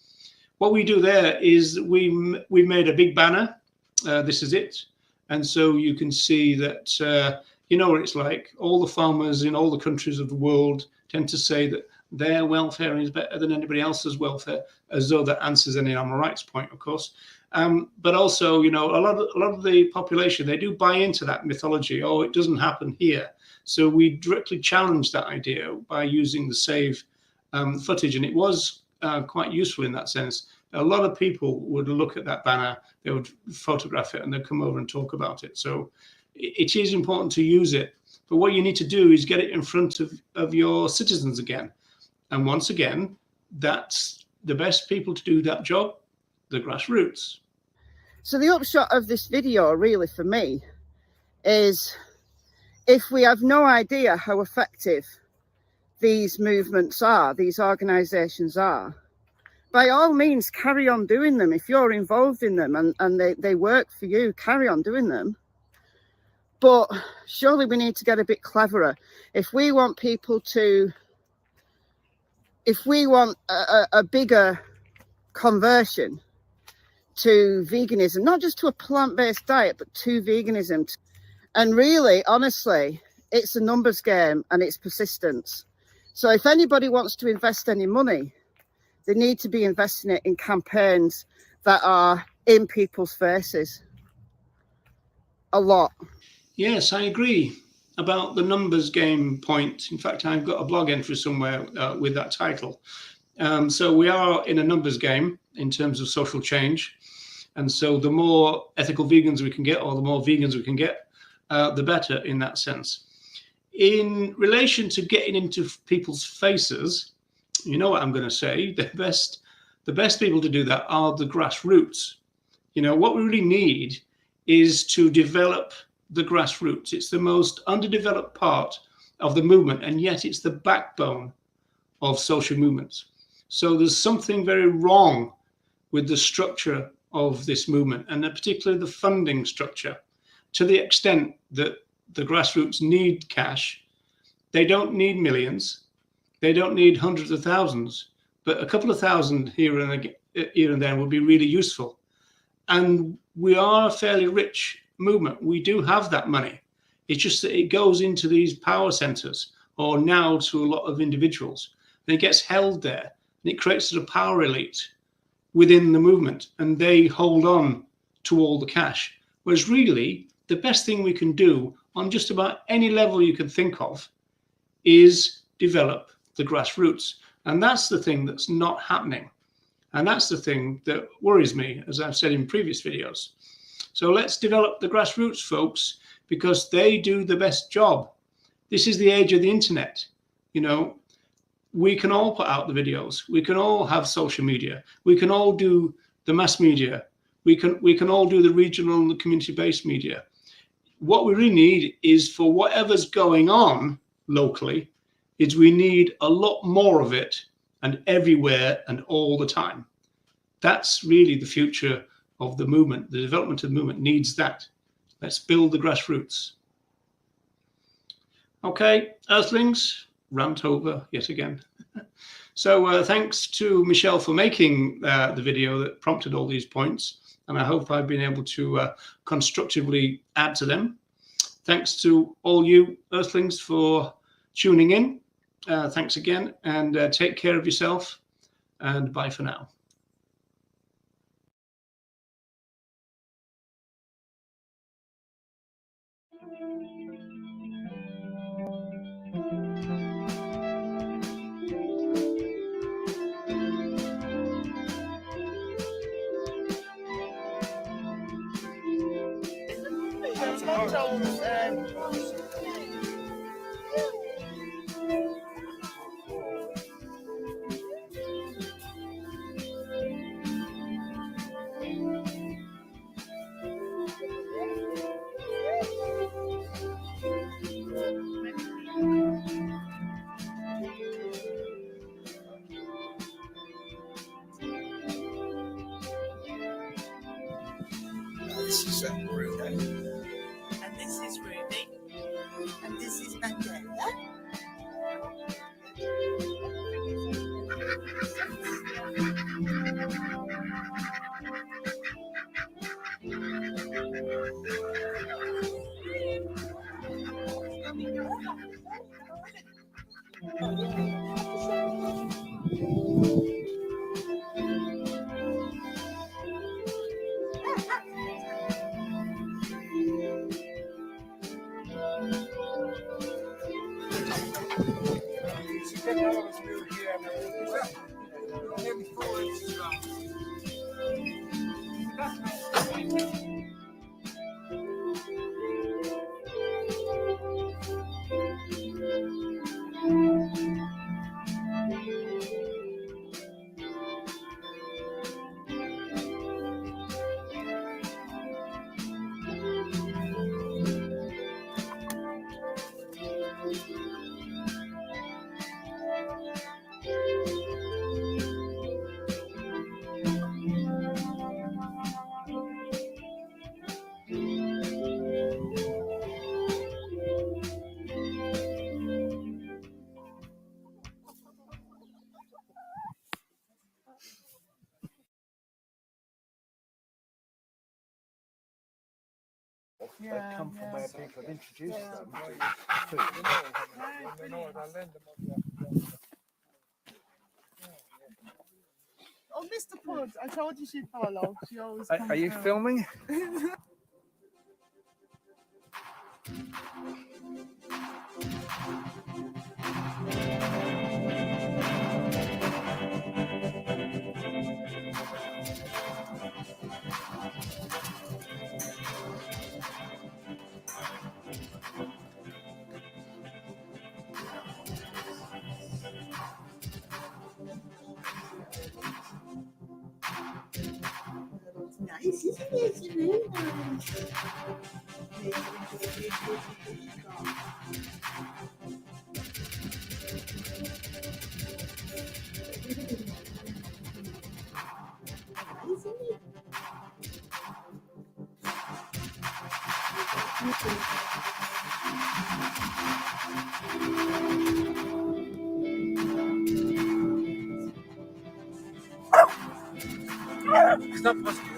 What we do there is we made a big banner. This is it. And so you can see that, you know what it's like. All the farmers in all the countries of the world tend to say that their welfare is better than anybody else's welfare, as though that answers any animal rights point, of course. But also, you know, a lot of the population, they do buy into that mythology. Oh, it doesn't happen here. So we directly challenged that idea by using the Save footage, and it was quite useful in that sense. A lot of people would look at that banner, they would photograph it, and they'd come over and talk about it. So it is important to use it. But what you need to do is get it in front of your citizens again. And once again, that's the best people to do that job, the grassroots. So the upshot of this video, really, for me, is if we have no idea how effective these movements are, these organisations are, by all means, carry on doing them. If you're involved in them and they work for you, carry on doing them. But surely we need to get a bit cleverer. If we want people to, if we want a bigger conversion to veganism, not just to a plant-based diet, but to veganism. And really, honestly, it's a numbers game and it's persistence. So if anybody wants to invest any money, they need to be investing it in campaigns that are in people's faces. A lot. Yes, I agree about the numbers game point. In fact, I've got a blog entry somewhere with that title. So we are in a numbers game in terms of social change. And so the more ethical vegans we can get, or the more vegans we can get, the better in that sense. In relation to getting into people's faces, you know what I'm going to say, the best people to do that are the grassroots. You know, what we really need is to develop the grassroots. It's the most underdeveloped part of the movement, and yet it's the backbone of social movements. So there's something very wrong with the structure of this movement, and particularly the funding structure, to the extent that the grassroots need cash. They don't need millions. They don't need hundreds of thousands, but a couple of thousand here and there would be really useful. And we are a fairly rich movement. We do have that money. It's just that it goes into these power centers, or now to a lot of individuals, and it gets held there, and it creates a power elite within the movement, and they hold on to all the cash. Whereas really, the best thing we can do on just about any level you can think of is develop the grassroots. And that's the thing that's not happening. And that's the thing that worries me, as I've said in previous videos. So let's develop the grassroots, folks, because they do the best job. This is the age of the internet. You know, we can all put out the videos. We can all have social media. We can all do the mass media. We can all do the regional and the community-based media. What we really need is, for whatever's going on locally, is we need a lot more of it, and everywhere and all the time. That's really the future of the movement. The development of the movement needs that. Let's build the grassroots. Okay, Earthlings, rant over yet again. So thanks to Michelle for making the video that prompted all these points, and I hope I've been able to constructively add to them. Thanks to all you Earthlings for tuning in. Thanks again, and take care of yourself, and bye for now. his mum told This is Rudy. and this is Ruby, and this is Mandela. They come from where people have introduced them to food. Oh, Mr. Pud, I told you she'd follow. She always Are you filming? Nice, isn't it? It's really nice. It's not possible.